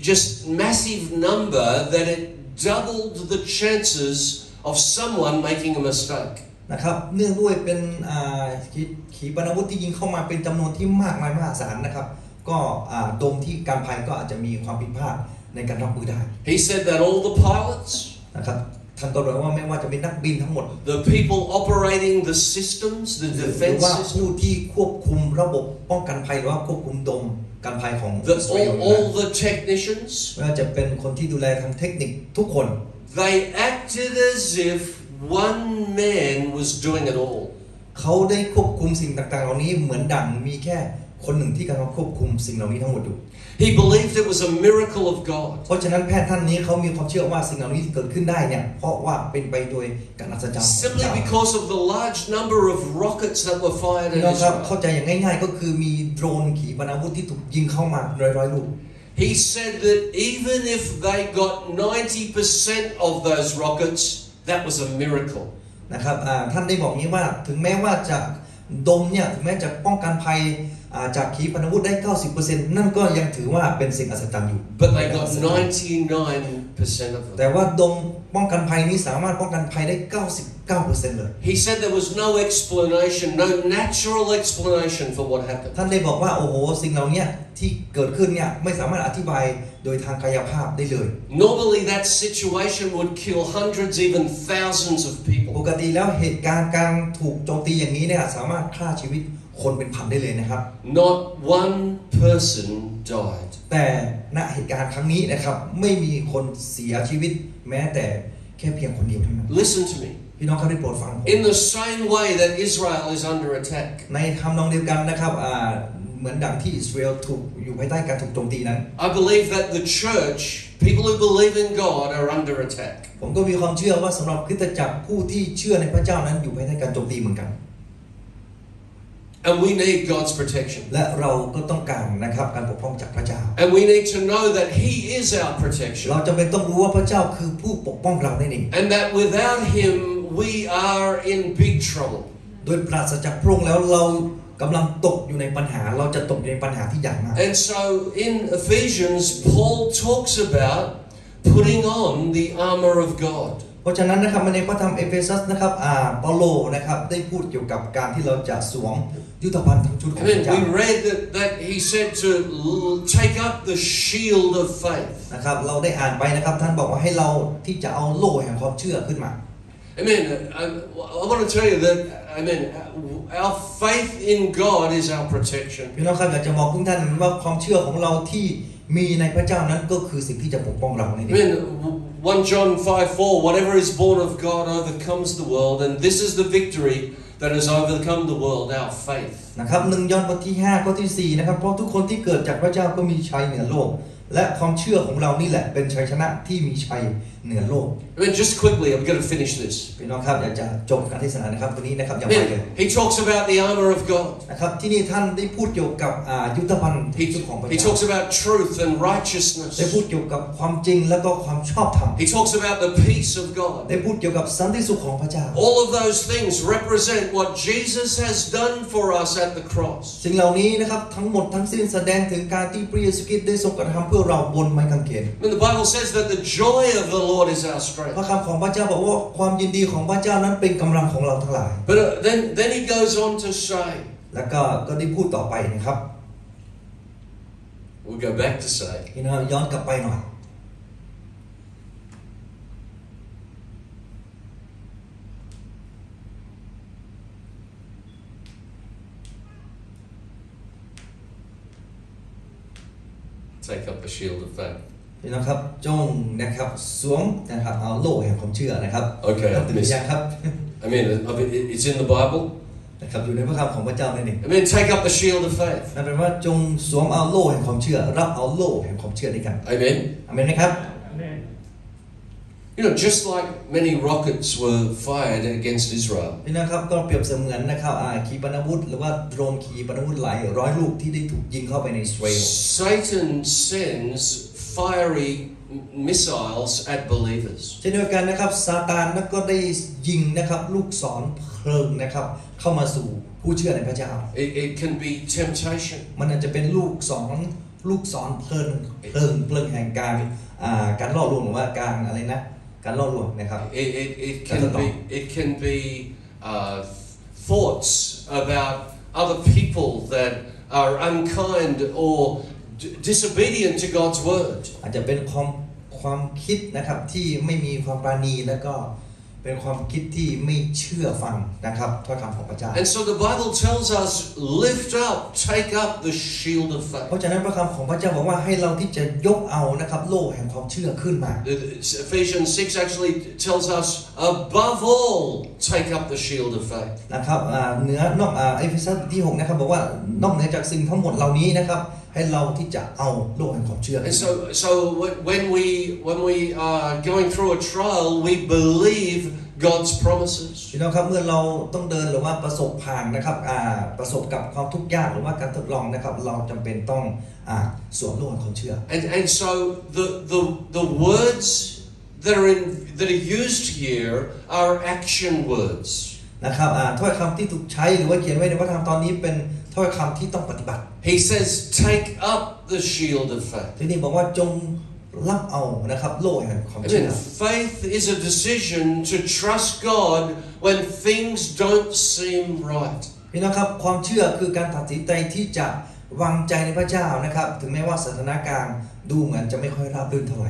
just massive number that it doubled the chances of someone making a mistake.
นะครับเนื่องด้วยเป็นขีปนาวุธที่ยิงเข้ามาเป็นจำนวนที่มากมายมหาศาลนะครับก็ตรงที่การภัยก็อาจจะมีความผิดพลาดในการรับมือได้
He said that all the pilots,
นะครับท่านก็บอกว่าไม่ว่าจะเป็นนักบินทั้งหมด
the people operating the systems, the
หรือ
defense
ว่าผู้
systems,
ที่ควบคุมระบบป้องกันภัยหรือว่าควบคุมดมการภัยของอิสราเอล
all the technicians,
ไม่ว่าจะเป็นคนที่ดูแลทางเทคนิคทุกคน
they acted as if one man was doing it all.
เขาได้ควบคุมสิ่งต่างๆเหล่านี้เหมือนดั่งมีแค่คนหนึ่งที่กำลังควบคุมสิ่งเหล่านี้ทั้งหมดอยู่
He believed it was a miracle of God.
เพราะฉะนั้นแพทย์ท่านนี้เขามีความเชื่อว่าสิ่งเหล่านี้ที่เกิดขึ้นได้เนี่ยเพราะว่าเป็นไปโดยการอัศจรรย์ของพระ
Simply
เจ้า
because of the large number of rockets that were fired
พี่
at
น้องครับ
Israel.
เข้าใจอย่างง่ายๆก็คือมีโดรนขีปนาวุธที่ถูกยิงเข้ามาร้อยๆลูก
He said that even if they got 90% of those rockets, that was a miracle.
นะครับท่านได้บอกนี้ว่าถึงแม้ว่าจะดมเนี่ยถึงแม้จะป้องกันภัยจากขีปนาวุธได้ 90% นั่นก็ยังถือว่าเป็นสิ่งอัศจรรย์อยู่
But they got 99% of
แต่
them.
ว่าดมป้องกันภัยนี้สามารถป้องกันภัยได้ 99% เลย
He said there was no explanation, no natural explanation for what happened.
ท่านได้บอกว่าโอ้โหสิ่งเหล่านี้ที่เกิดขึ้นเนี่ยไม่สามารถอธิบายโดยทางกายภาพได้เลย
Normally that situation would kill hundreds, even thousands of
ป
people.
กติแล้วเหตุการณ์การถูกโจมตีอย่างนี้เนี่ยสามารถฆ่าชีวิตคนเป็นพันได้เลยนะครับ
Not one person died.
แต่ณเหตุการณ์ครั้งนี้นะครับไม่มีคนเสียชีวิตแม้แต่แค่เพียงคนเดียวเท่านั้น
Listen to me.
พี่น้องเขาได้โปรดฟังผม
In the same way that Israel is under attack,
ในทำนองเดียวกันนะครับเหมือนดังที่อิสราเอลถูกอยู่ภายใต้การถูกโจมตีนั้น
I believe that the church, people who believe in God, are under attack.
ผมก็มีความเชื่อว่าสำหรับคริสตจักรผู้ที่เชื่อในพระเจ้านั้นอยู่ภายใต้การโจมตีเหมือนกัน
And we need God's protection.
และเราก็ต้องการนะครับการปกป้องจากพระเจ้า
And we need to know that He is our protection.
เราจำเป็นต้องรู้ว่าพระเจ้าคือผู้ปกป้องเรานั่นเอง
And that without Him, we are in big trouble.
โดยปราศจากพระองค์แล้วเรากำลังตกอยู่ในปัญหาเราจะตกอยู่ในปัญหาที่ใหญ่มาก
And so in Ephesians, Paul talks about putting on the armor of God.
เพราะฉะนั้นนะครับในพระธรรมเอเฟซัสนะครับเปาโลนะครับได้พูดเกี่ยวกับการที่เราจะสวมยุทธภัณฑ์ทั้งชุดของพระเจ้า
We read that he said to take up the shield of faith.
นะครับเราได้อ่านไปนะครับท่านบอกว่าให้เราที่จะเอาโล่แห่งความเชื่อขึ้นมา
Amen. I want to tell you that, amen, our faith in God is our protection.
พี่น้องครับอยากจะบอกทุกท่านว่าความเชื่อของเราที่มีในพระเจ้านั้นก็คือสิ่งที่จะปกป้องเราในนี้
Amen. 1 John 5:4, whatever is born of God overcomes the world, and this is the victory that has overcome the world, our faith.
นะครับ1 ยอห์นบทที่5ข้อที่4นะครับเพราะทุกคนที่เกิดจากพระเจ้าก็มีชัยเหนือโลกและความเชื่อของเรานี่แหละเป็นชัยชนะที่มีชัยเหนือโลก
I mean, just quickly, I'm going to finish this.
พี่น้องครับอยากจะจบการเทศนานะครับตัวนี้นะครับอย่าไปเลย
He talks about the armor of God.
นะครับที่นี่ท่านได้พูดเกี่ยวกับยุทธภัณฑ์ที่ชุดของพระ
He
เจ้า
talks about truth and righteousness.
ได้พูดเกี่ยวกับความจริงแล้วก็ความชอบธรรม
He talks about the peace of God.
ได้พูดเกี่ยวกับสันติสุขของพระเจ้า
All of those things represent what Jesus has done for us at the cross.
สิ่งเหล่านี้นะครับทั้งหมดทั้งสิ้นแสดงถึงการที่พระเยซูคริสต์ได้ทรงกระทำเพื่อเราบนไม้กางเขน
And the Bible says that the joy of the Lord is our
พ
strength.
ระคำของพระเจ้าบอกว่าความยินดีของพระเจ้านั้นเป็นกำลังของเราทั้งหลาย
But then he goes on to say,
แล้วก็ได้พูดต่อไปนะครับ
we'll go back to say,
พี่น้องย้อนกลับไปหน่อย
take up the shield of faith.
พี่น้องครับจงนะครับสวมนะครับเอาโล่แห่งความเชื่อนะครับ
Okay,
ครับตื่นยังครับ
I mean, it's in the Bible.
นะครับอยู่ในพระคำของพระเจ้านั่นเอง
I mean, take up the shield of faith.
นั่นแปลว่าจงสวมเอาโล่แห่งความเชื่อรับเอาโล่แห่งความเชื่อด้วยกัน
Amen.
อาเมนไหมครับ
You know, just like many rockets were fired against Israel,
พี่น้องครับก็เปรียบเสมือนนะครับขีปนาวุธหรือว่าโดรนขีปนาวุธหลายร้อยลูกที่ได้ถูกยิงเข้าไปในอิสราเอล
Satan sends fiery missiles at believers.
เช่นเดียวกันนะครับซาตานนั้นก็ได้ยิงนะครับลูกศรเพลิงนะครับเข้ามาสู่ผู้เชื่อในพระเจ้า
It can be temptation.
มันอาจจะเป็นลูกศรเพลิงแห่งการล่อลวงหรือว่าการอะไรนะการล่อลวงนะครับ
It can be thoughts about other people that are unkind or disobedient to God's word.
อาจจะเป็นความคิดนะครับที่ไม่มีความปราณีและก็เป็นความคิดที่ไม่เชื่อฟังนะครับถ้อยคำของพระเจ้า
And so the Bible tells us, lift up, take up the shield of
เพราะ
faith.
ฉะนั้นพระคำของพระเจ้าบอกว่าให้เราที่จะยกเอานะครับโล่แห่งความเชื่อขึ้นมา
Ephesians 6 actually tells us, above all, take up the shield of faith.
นะครับเหนือนอกเอเฟซัสที่6นะครับบอกว่านอกเหนือจากสิ่งทั้งหมดเหล่านี้นะครับให้เราที่จะเอาโล่แห่งความเชื่อ
And so when we are going through a trial, we believe God's promises.
พี่น้องครับเมื่อเราต้องเดินหรือว่าประสบผ่านนะครับประสบกับความทุกข์ยากหรือว่าการทดลองนะครับเราจำเป็นต้องสวมโล่แห่งความเชื่อ
And so the words that are used here are action words.
นะครับถ้อยคำที่ถูกใช้หรือว่าเขียนไว้ในพระธรรมตอนนี้เป็นถ้อยคำที่ต้องปฏิบัติ
He says, take up the shield of faith.
ที่นี่บอกว่าจงรับเอานะครับโล่แห่งความเชื่อ
Faith is a decision to trust God when things don't seem right.
พี่น้องครับความเชื่อคือการตัดสินใจที่จะวางใจในพระเจ้านะครับถึงแม้ว่าสถานการณ์ดูเหมือนจะไม่ค่อยราบรื่นเท่าไหร่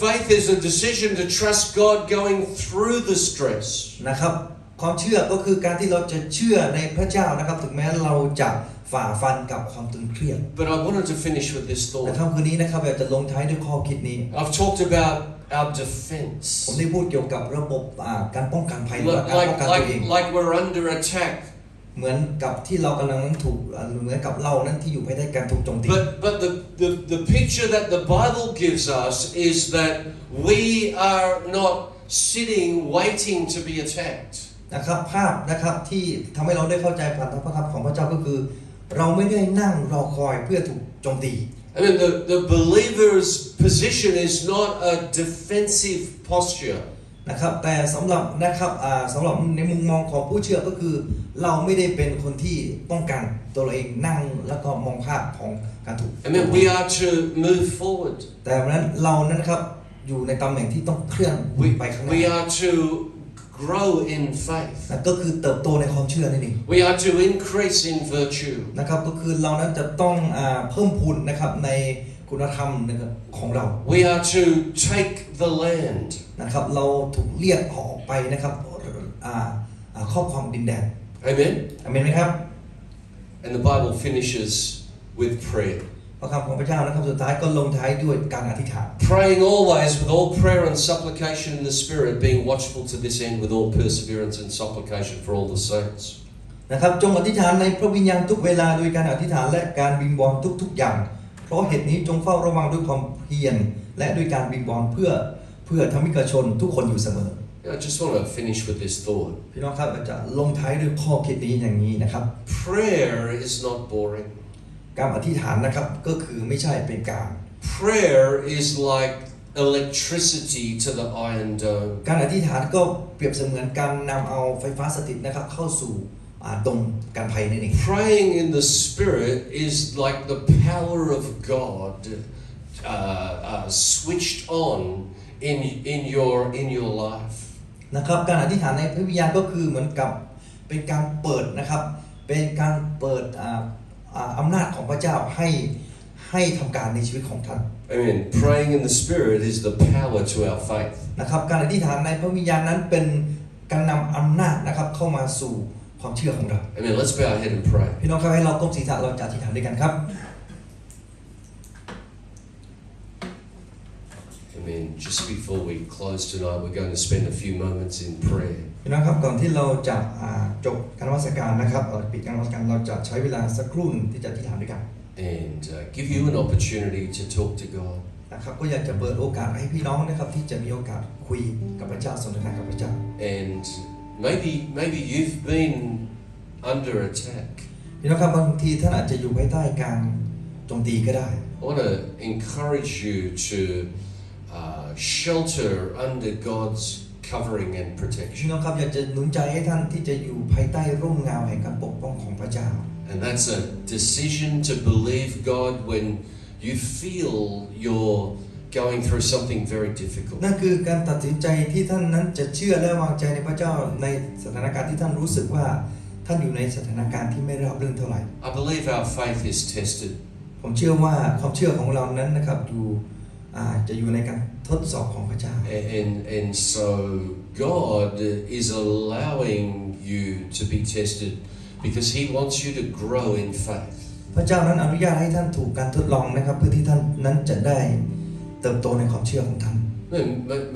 Faith is a decision to trust God going through the stress.
นะครับความเชื่อก็คือการที่เราจะเชื่อในพระเจ้านะครับถึงแม้เราจะฝ่าฟันกับความตึงเครียด
But I wanted to finish with this
แต่
thought.
ค่ำคืนนี้นะครับอยากจะลงท้ายด้วยข้อคิดนี้
I've talked about our defense.
ผมได้พูดเกี่ยวกับระบบการป้องกันภัยหรือว่าการป้องกันตัวเอง
Like we're under attack.
เหมือนกับที่เรากำลังนั้นถูกเหมือนกับเรานั้นที่อยู่ภายใต้การถูกโจมตี
But the picture that the Bible gives us is that we are not sitting waiting to be attacked.
นะครับภาพนะครับที่ทำให้เราได้เข้าใจผ่านพระคำของพระเจ้าก็คือเราไม่ได้นั่งรอคอยเพื่อถูกโจมตี
I mean, the believer's position is not a defensive posture.
นะครับแต่สำหรับนะครับสำหรับในมุมมองของผู้เชื่อก็คือเราไม่ได้เป็นคนที่ป้องกันตัวเราเองนั่งแล้วก็มองภาพของการถูก
I mean, we are to move forward.
แต่เพราะนั้นเรานั้นครับอยู่ในตำแหน่งที่ต้องเคลื่อนไปข้างหน้า
We are to grow in faith.
นะก็คือเติบโตในความเชื่อนั่นเอง
We are to increase in virtue.
นะครับก็คือเรานั้นจะต้องเพิ่มพูนนะครับในคุณธรรมนะครับของเรา
We are to take the land.
นะครับเราถูกเรียกออกไปนะครับครอบครองดินแดน
Amen.
อาเมนไหมครับ
And the Bible finishes with prayer.
พระคำของพระเจ้านะครับสุดท้ายก็ลงท้ายด้วยการอธิษฐาน
Praying always with all prayer and supplication in the Spirit, being watchful to this end with all perseverance and supplication for all the saints.
นะครับจงอธิษฐานในพระวิญญาณทุกเวลาโดยการอธิษฐานและการวิงวอนทุกๆอย่างเพราะเหตุนี้จงเฝ้าระวังด้วยความเพียรและด้วยการวิงวอนเพื่อธรรมิกชนทุกคนอยู่เสมอ
I just want to finish with this thought.
พี่น้องครับเราจะลงท้ายด้วยข้อคิดนี้อย่างนี้นะครับ
Prayer is not boring.
การอธิษฐานนะครับก็คือไม่ใช่เป็นการ
Prayer is like electricity to the iron dome.
การอธิษฐานก็เปรียบเสมือนการนำเอาไฟฟ้าสถิตนะครับเข้าสู่ดงการภัยนั่นเอง
Praying in the Spirit is like the power of God switched on in your life.
นะครับการอธิษฐานในพระวิญญาณก็คือเหมือนกับเป็นการเปิดนะครับเป็นการเปิดอำนาจของพระเจ้าให้ทำการในชีวิตของท่าน
Amen. Praying in the Spirit is the power to our faith.
นะครับการอธิษฐานในพระวิญญาณนั้นเป็นการนำอำนาจนะครับเข้ามาสู่ความเชื่อของเรา
Amen. Let's bow our head and pray.
พี่น้องครับให้เราก้มศีรษะเราจะอธิษฐานด้วยกันครับ
Amen. Just before we close tonight, we're going to spend a few moments in prayer.
พี่น้องครับก่อนที่เราจะจบการนมัสการนะครับปิดการนมัสการเราจะใช้เวลาสักครู่ที่จะอธิษฐานด้วยกัน
And give you an opportunity to talk to God.
นะครับก็อยากจะเปิดโอกาสให้พี่น้องนะครับที่จะมีโอกาสคุยกับพระเจ้าสนทนากับพระเจ้า
And maybe you've been under attack.
พี่น้องครับบางทีท่านอาจจะอยู่ภายใต้การโจมตีก็ได้
I want to encourage you to shelter under God's covering and
พี่
protection.
น้องครับอยากจะหนุนใจให้ท่านที่จะอยู่ภายใต้ร่มเงาแห่งการปกป้องของพระเจ้า
And that's a decision to believe God when you feel you're going through something very difficult.
นั่นคือการตัดสินใจที่ท่านนั้นจะเชื่อและวางใจในพระเจ้าในสถานการณ์ที่ท่านรู้สึกว่าท่านอยู่ในสถานการณ์ที่ไม่ราบรื่นเท่าไหร่
I believe our faith is tested.
ผมเชื่อว่าความเชื่อของเรานั้นนะครับจะอยู่ในการทดสอบของพระเจ้า
And so God is allowing you to be tested because He wants you to grow in faith.
พระเจ้านั้นอนุญาตให้ท่านถูกการทดลองนะครับเพื่อที่ท่านนั้นจะได้เติบโตในความเชื่อของท่าน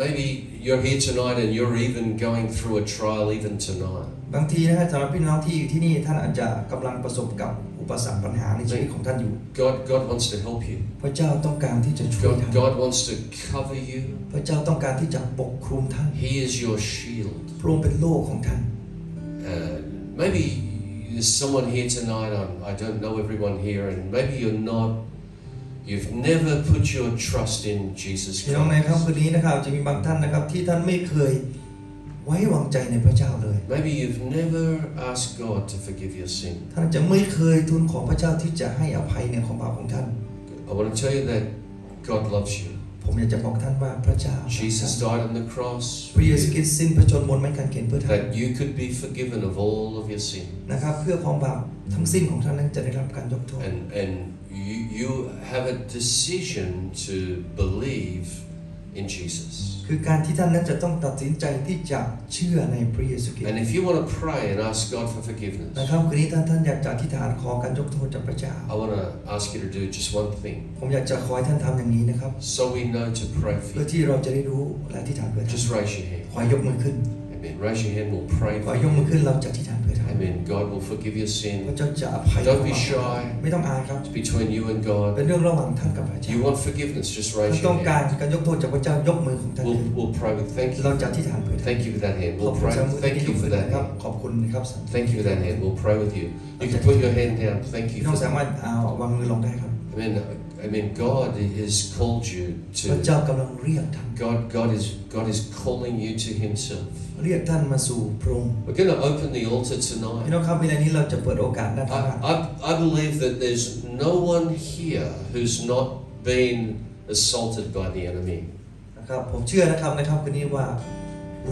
Maybe you're here tonight and you're even going through a trial even tonight.
บางทีนะครับสำหรับพี่น้องที่อยู่ที่นี่ท่านอาจจะกำลังประสบกับอุปสรรคปัญหาในชีวิตของท่านอยู่
God wants to help you.
พระเจ้าต้องการที่จะช่วยท่าน
God wants to cover you.
พระเจ้าต้องการที่จะปกคลุมท่าน
He is your shield.
พระองค์เป็นโล่ของท่าน
Maybe there's someone here tonight. I don't know everyone here, and maybe you've never put your trust in Jesus
พี่น้องใน
Christ.
ค่ำคืนนี้นะครับจะมีบางท่านนะครับที่ท่านไม่เคยไว้วางใจในพระเจ้าเลย
Maybe you've never asked God to forgive your sin.
ท่านจะไม่เคยทูลขอพระเจ้าที่จะให้อภัยในความบาปของท่าน
I want to tell you that God loves you.
ผมอยากจะบอกท่านว่าพระเจ้า
Jesus died on the cross
พระเยซูคริสต์สิ้นพระชนม์บนไม้กางเขนเพื่อท่าน
that you could be forgiven of all of your sin.
นะครับเพื่อความบาปทั้งสิ้นของท่านนั้นจะได้รับการยกโทษ
And you have a decision to believe in Jesus.
คือการที่ท่านนั้นจะต้องตัดสินใจที่จะเชื่อในพระเยซูคริสต์
And if you want to pray and ask God for forgiveness,
นะครับคืนนี้ท่านอยากจะอธิษฐานขอการยกโทษจากพระเจ้า
I want to ask you to do just one thing
ผมอยากจะขอให้ท่านทำอย่างนี้นะครับ
so we know to pray
เพื่อ
for you.
ที่เราจะได้รู้และอธิษฐานเพื่อท่าน
Just raise your hand.
ขอยกมือขึ้น
Amen. Raise your hand, we'll pray
ขอ
for
ยก
you.
มือขึ้นเราจะอธิษฐานเพื่อท่าน
Amen. Amen. God will forgive your
พระ
sin.
เจ้าจะอภัย
Don't be shy.
ไม่ต้องอายครับ
It's between you and
เป็น
God.
เรื่องระหว่างท่านกับพระเจ้า
You want forgiveness? Just
ท่าน
raise
ต้
your
องการ
hand.
การยกโทษจากพระเจ้ายกมือของท่านขึ้น
We'll pray with. Thank
เรา
you.
จะอธิษฐานเพื่อท่าน
Thank you for that hand.
ขอบ
We'll
คุณ
pray.
สำหรับมือ
Thank
ที่ย
you
ก
for
มือ
that
ครับ
hand.
ขอบคุณนะครับ
Thank you for that hand. We'll pray with you. You can put your hand down. Thank
พี่
you
น้อง
for
สามารถ
that.
วางมือลงได้ครับ
Amen. Amen. God has called you
พระ
to.
เจ้ากำลังเรียกท่าน
God is calling you to Himself.
เรียกท่านมาสู่พระองค์
We're going to open the altar
พี่
tonight.
น้องครับเวลานี้เราจะเปิดโอกาสด้านข้าง
I believe that there's no one here who's not been assaulted by the enemy.
นะครับผมเชื่อนะครับในค่ำคืนนี้ว่า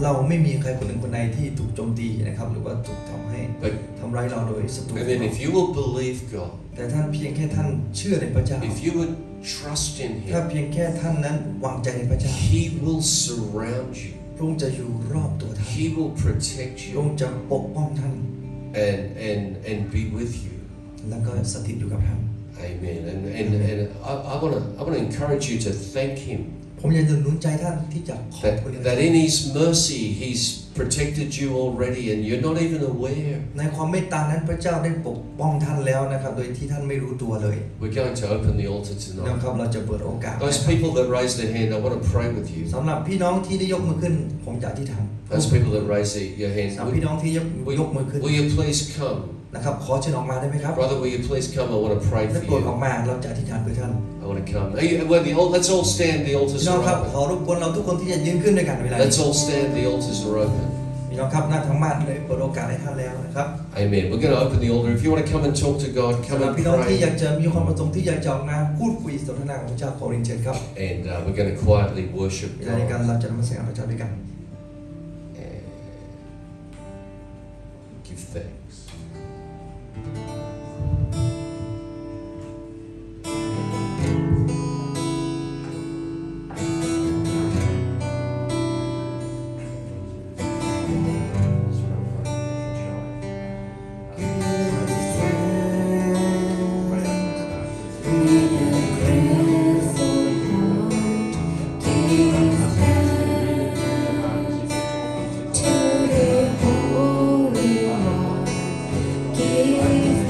เราไม่มีใครคนหนึ่งคนใดที่ถูกโจมตีนะครับหรือว่าถูกทำให้
But
ทำร้ายเราโดยศัตรู
Amen. If you will believe God,
แต่ท่านเพียงแค่ท่านเชื่อในพระเจ้า
if you would trust in
ถ้า
Him,
เพียงแค่ท่านนั้นวางใจในพระเจ้า
He will surround you.
พระองค์จะอยู่รอบตัวท่าน
He will protect
พระอง
you
ค์จะปกป้องท่าน
and be with you.
แล้วก็สถิตอยู่กับท่าน
Amen. And I want to encourage you to thank Him
ผมอยากจะหนุนใจท่านที่จะขอบคุณ
that in His mercy He's protected you already and you're not even aware.
ในความเมตตานั้นพระเจ้าได้ปกป้องท่านแล้วนะครับโดยที่ท่านไม่รู้ตัวเลย
We're going to open the altar
นะ
tonight.
ครับเราจะเปิดโอกาส
Those people that raise their hand, I want to pray with you.
สำหรับพี่น้องที่ได้ยกมือขึ้นผมจะอธิษฐาน
Those people that raise your
สำหรับ
hand,
พี่น้องที่ยกมือขึ้น
will you please come?
นะครับขอเชิญออกมาได้ไหมครับ
Brother, will you please come? I want to pray
ได้
for
โปรดออก
you.
มาเราจะอธิษฐานเพื่อท่าน
I want to come. Let's all stand. The
พี่
altars
น้อง
are
ครับ
open.
ขอรบกวนเราทุกคนที่จะยืนขึ้นด้วยกันเวลา
Let's
นี้
all stand. The altars are open.
พี่น้องครับหน้าธรรมะได้เปิดโอกาสให้ท่านแล้วนะครับ
Amen. We're going to open the altar. If you want to come and talk to God,
สำ
come
หรับ
and
พี่น้องที่อยาก
pray.
จะมีความประสงค์ที่อยากจะออกมาพูดคุยสนทนากับพระเจ้าขอเรียนเชิญครับ
And we're going to quietly worship
เวลาในการ
God
เราจะนมัสการพระเจ้าด้วยกัน
and give thanks.
Give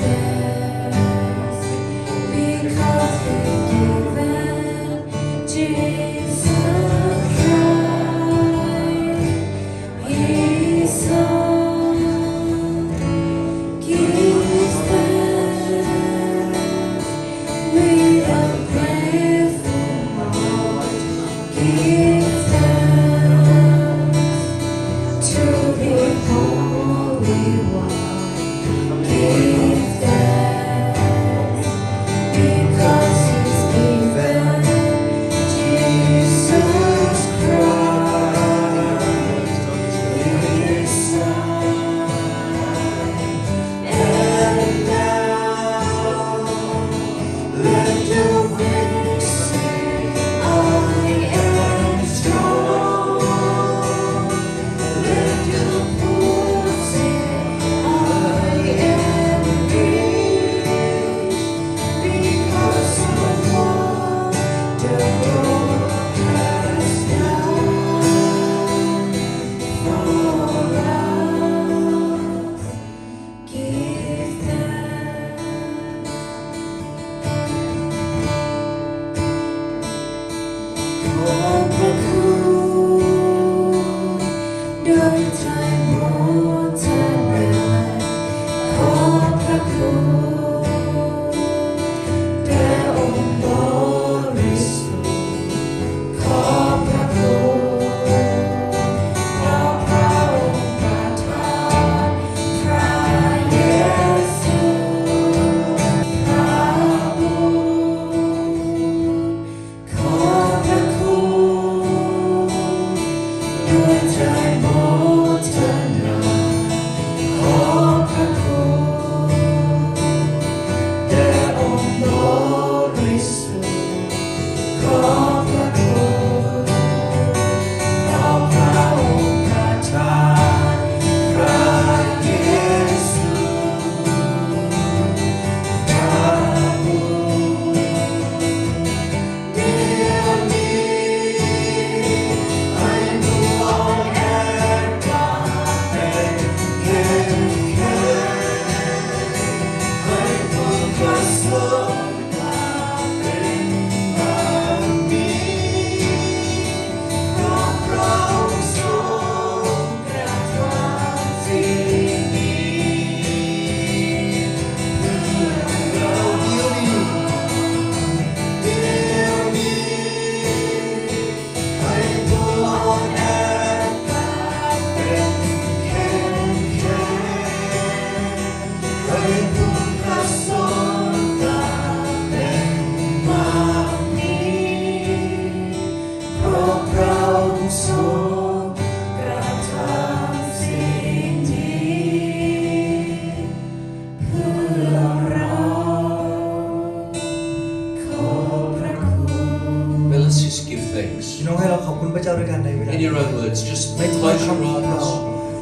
your own words, just
ในถ้อย
close your
คำของเรา
eyes.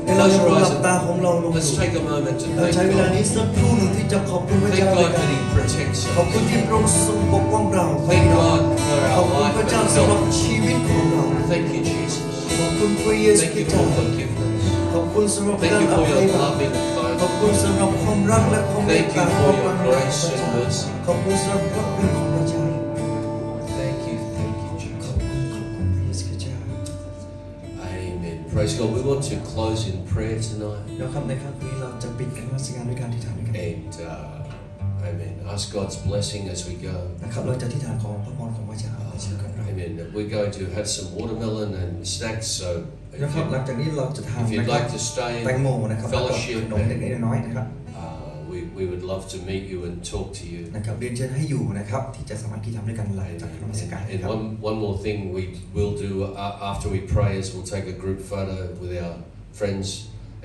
ให้เรา
Close
ยัง
your
หลั
eyes
บตาของเราลง
and let's take a moment to
เรา
thank
ใช้เวลา
God.
นี้สักครู่หนึ่งที่จะขอบคุณพระ
Thank
เจ้าด้วย
God
กัน
that He protects
ขอบ
us.
คุณที่พระองค์ทรงปกป้องเรา
Thank God for
ขอบ
our
คุณ
life
พระเจ้า
and
สำหรับ
health.
ชีวิตของเรา
Thank you, Jesus.
ขอบคุณพระเยซู
Thank
คริ
you
สต์เจ้า
for forgiveness.
ขอบคุณสำหรับ
Thank
การ
you
อ
for
ภัย
your
บาป
loving
ขอบ
kindness.
คุณสำหรับความรักและความเมต
Thank
ตา
you
ข
for
อง
your
พระ
grace
เจ้า
and mercy.
ขอบคุณสำหรับพระคุณของพระเจ้า
Thank you,
ขอบ
Jesus.
คุณพระเยซูคริสต์เจ้า
Amen. Praise God. We want to close in prayer tonight.
แล้วครับในครั้งนี้เราจะปิดการนมัสการด้วยการอธิษฐานด้วยกัน
And amen. Ask God's blessing as we go.
นะครับเราจะอธิษฐานขอพระพรของพระเจ้าในชีวิตของเรา
Amen. We're going to have some watermelon and snacks. So
นะครับหลังจากนี้เราจะทาน
if
นะ
you'd
ครับ
like to stay
แตง
and
โมนะครับแล้วก็
fellowship
ขนมเล็กๆน้อยๆนะครับ
we would love to meet you and talk to you.
นะครับเรียนเชิญให้อยู่นะครับที่จะสามัคคีทำด้วยกันหลังจากนมัสการ
And
ครับ
one more thing we will do after we pray is we'll take a group photo with our friends.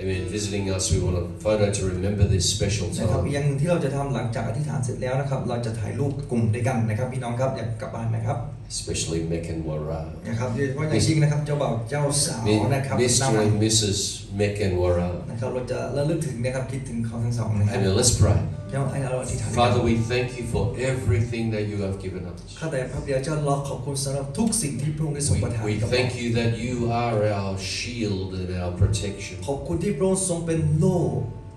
Amen. Visiting us, we want a photo to remember this special
นะครับ
time.
อย่างที่เราจะทำหลังจากอธิษฐานเสร็จแล้วนะครับเราจะถ่ายรูปกลุ่มด้วยกันนะครับพี่น้องครับอยากกลับบ้านนะครับ
Especially Mekan Wara.
นะครับโดยเฉพาะอย่างยิ่งนะครับเจ้าบ่าวเจ้าสาวนะครับ
Mr. and Mrs. Mekan Wara.
นะครับเราจะระลึกถึงนะครับคิดถึงเขาทั้งสองนะครับ
Amen. Let's pray.
เจ้าให้เราอธิษฐาน
Father, we thank you for everything that you have given us.
ข้าแต่พระบิดาเจ้าเราขอบคุณสำหรับทุกสิ่งที่พระองค์ได้ทรงประทาน
We
กับเรา
thank you that you are our shield and our protection.
ขอบคุณที่พระองค์ทรงเป็นโล่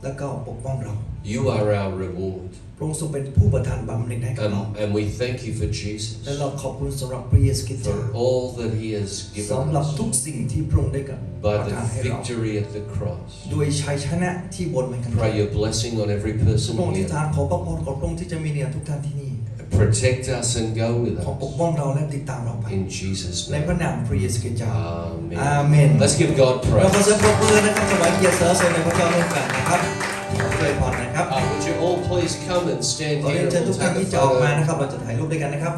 และก็ปกป้องเรา
You are our reward.
พระองค์ทรงเป็นผู้ประทานบำเหน็จให้กับเรา
And we thank you for
และ
Jesus,
เราขอบคุณสำหรับพระเยซูคริสต์เจ้า
for all that he has
สำ
given
หรับ
us
ทุกสิ่งที่พระองค์ได้กับป
by
ระ
the
ทานให้เรา
victory at the cross.
โดยชัยชนะที่บนไม้กางเข
Pray
น
your blessing on every
พระ
person
องค์ที่
here.
ทานขอพระพรของพระองค์ที่จะมีเนี่ยทุกท่านที่นี่
Protect us and go with
ขอปก
us.
ป้องเราและติดตามเราไป
In Jesus'
ในพระ
name.
นามพระเยซูคริสต์เจ้า
Amen.
อาเมน
Let's give God
เราขอ
praise.
เสียงปรบมือนะครับถวายเกียรติสรรเสริญในพระเจ้าร่วมกันนะครับขออวยพรนะครับ
Would you all please come and stand
ขอเรีย
here
นเชิญ
and
ทุ
we'll
กท่าน
take a
ที่จะออกมา
photo.
นะครับเราจะถ่ายรูปด้วยกันนะครับ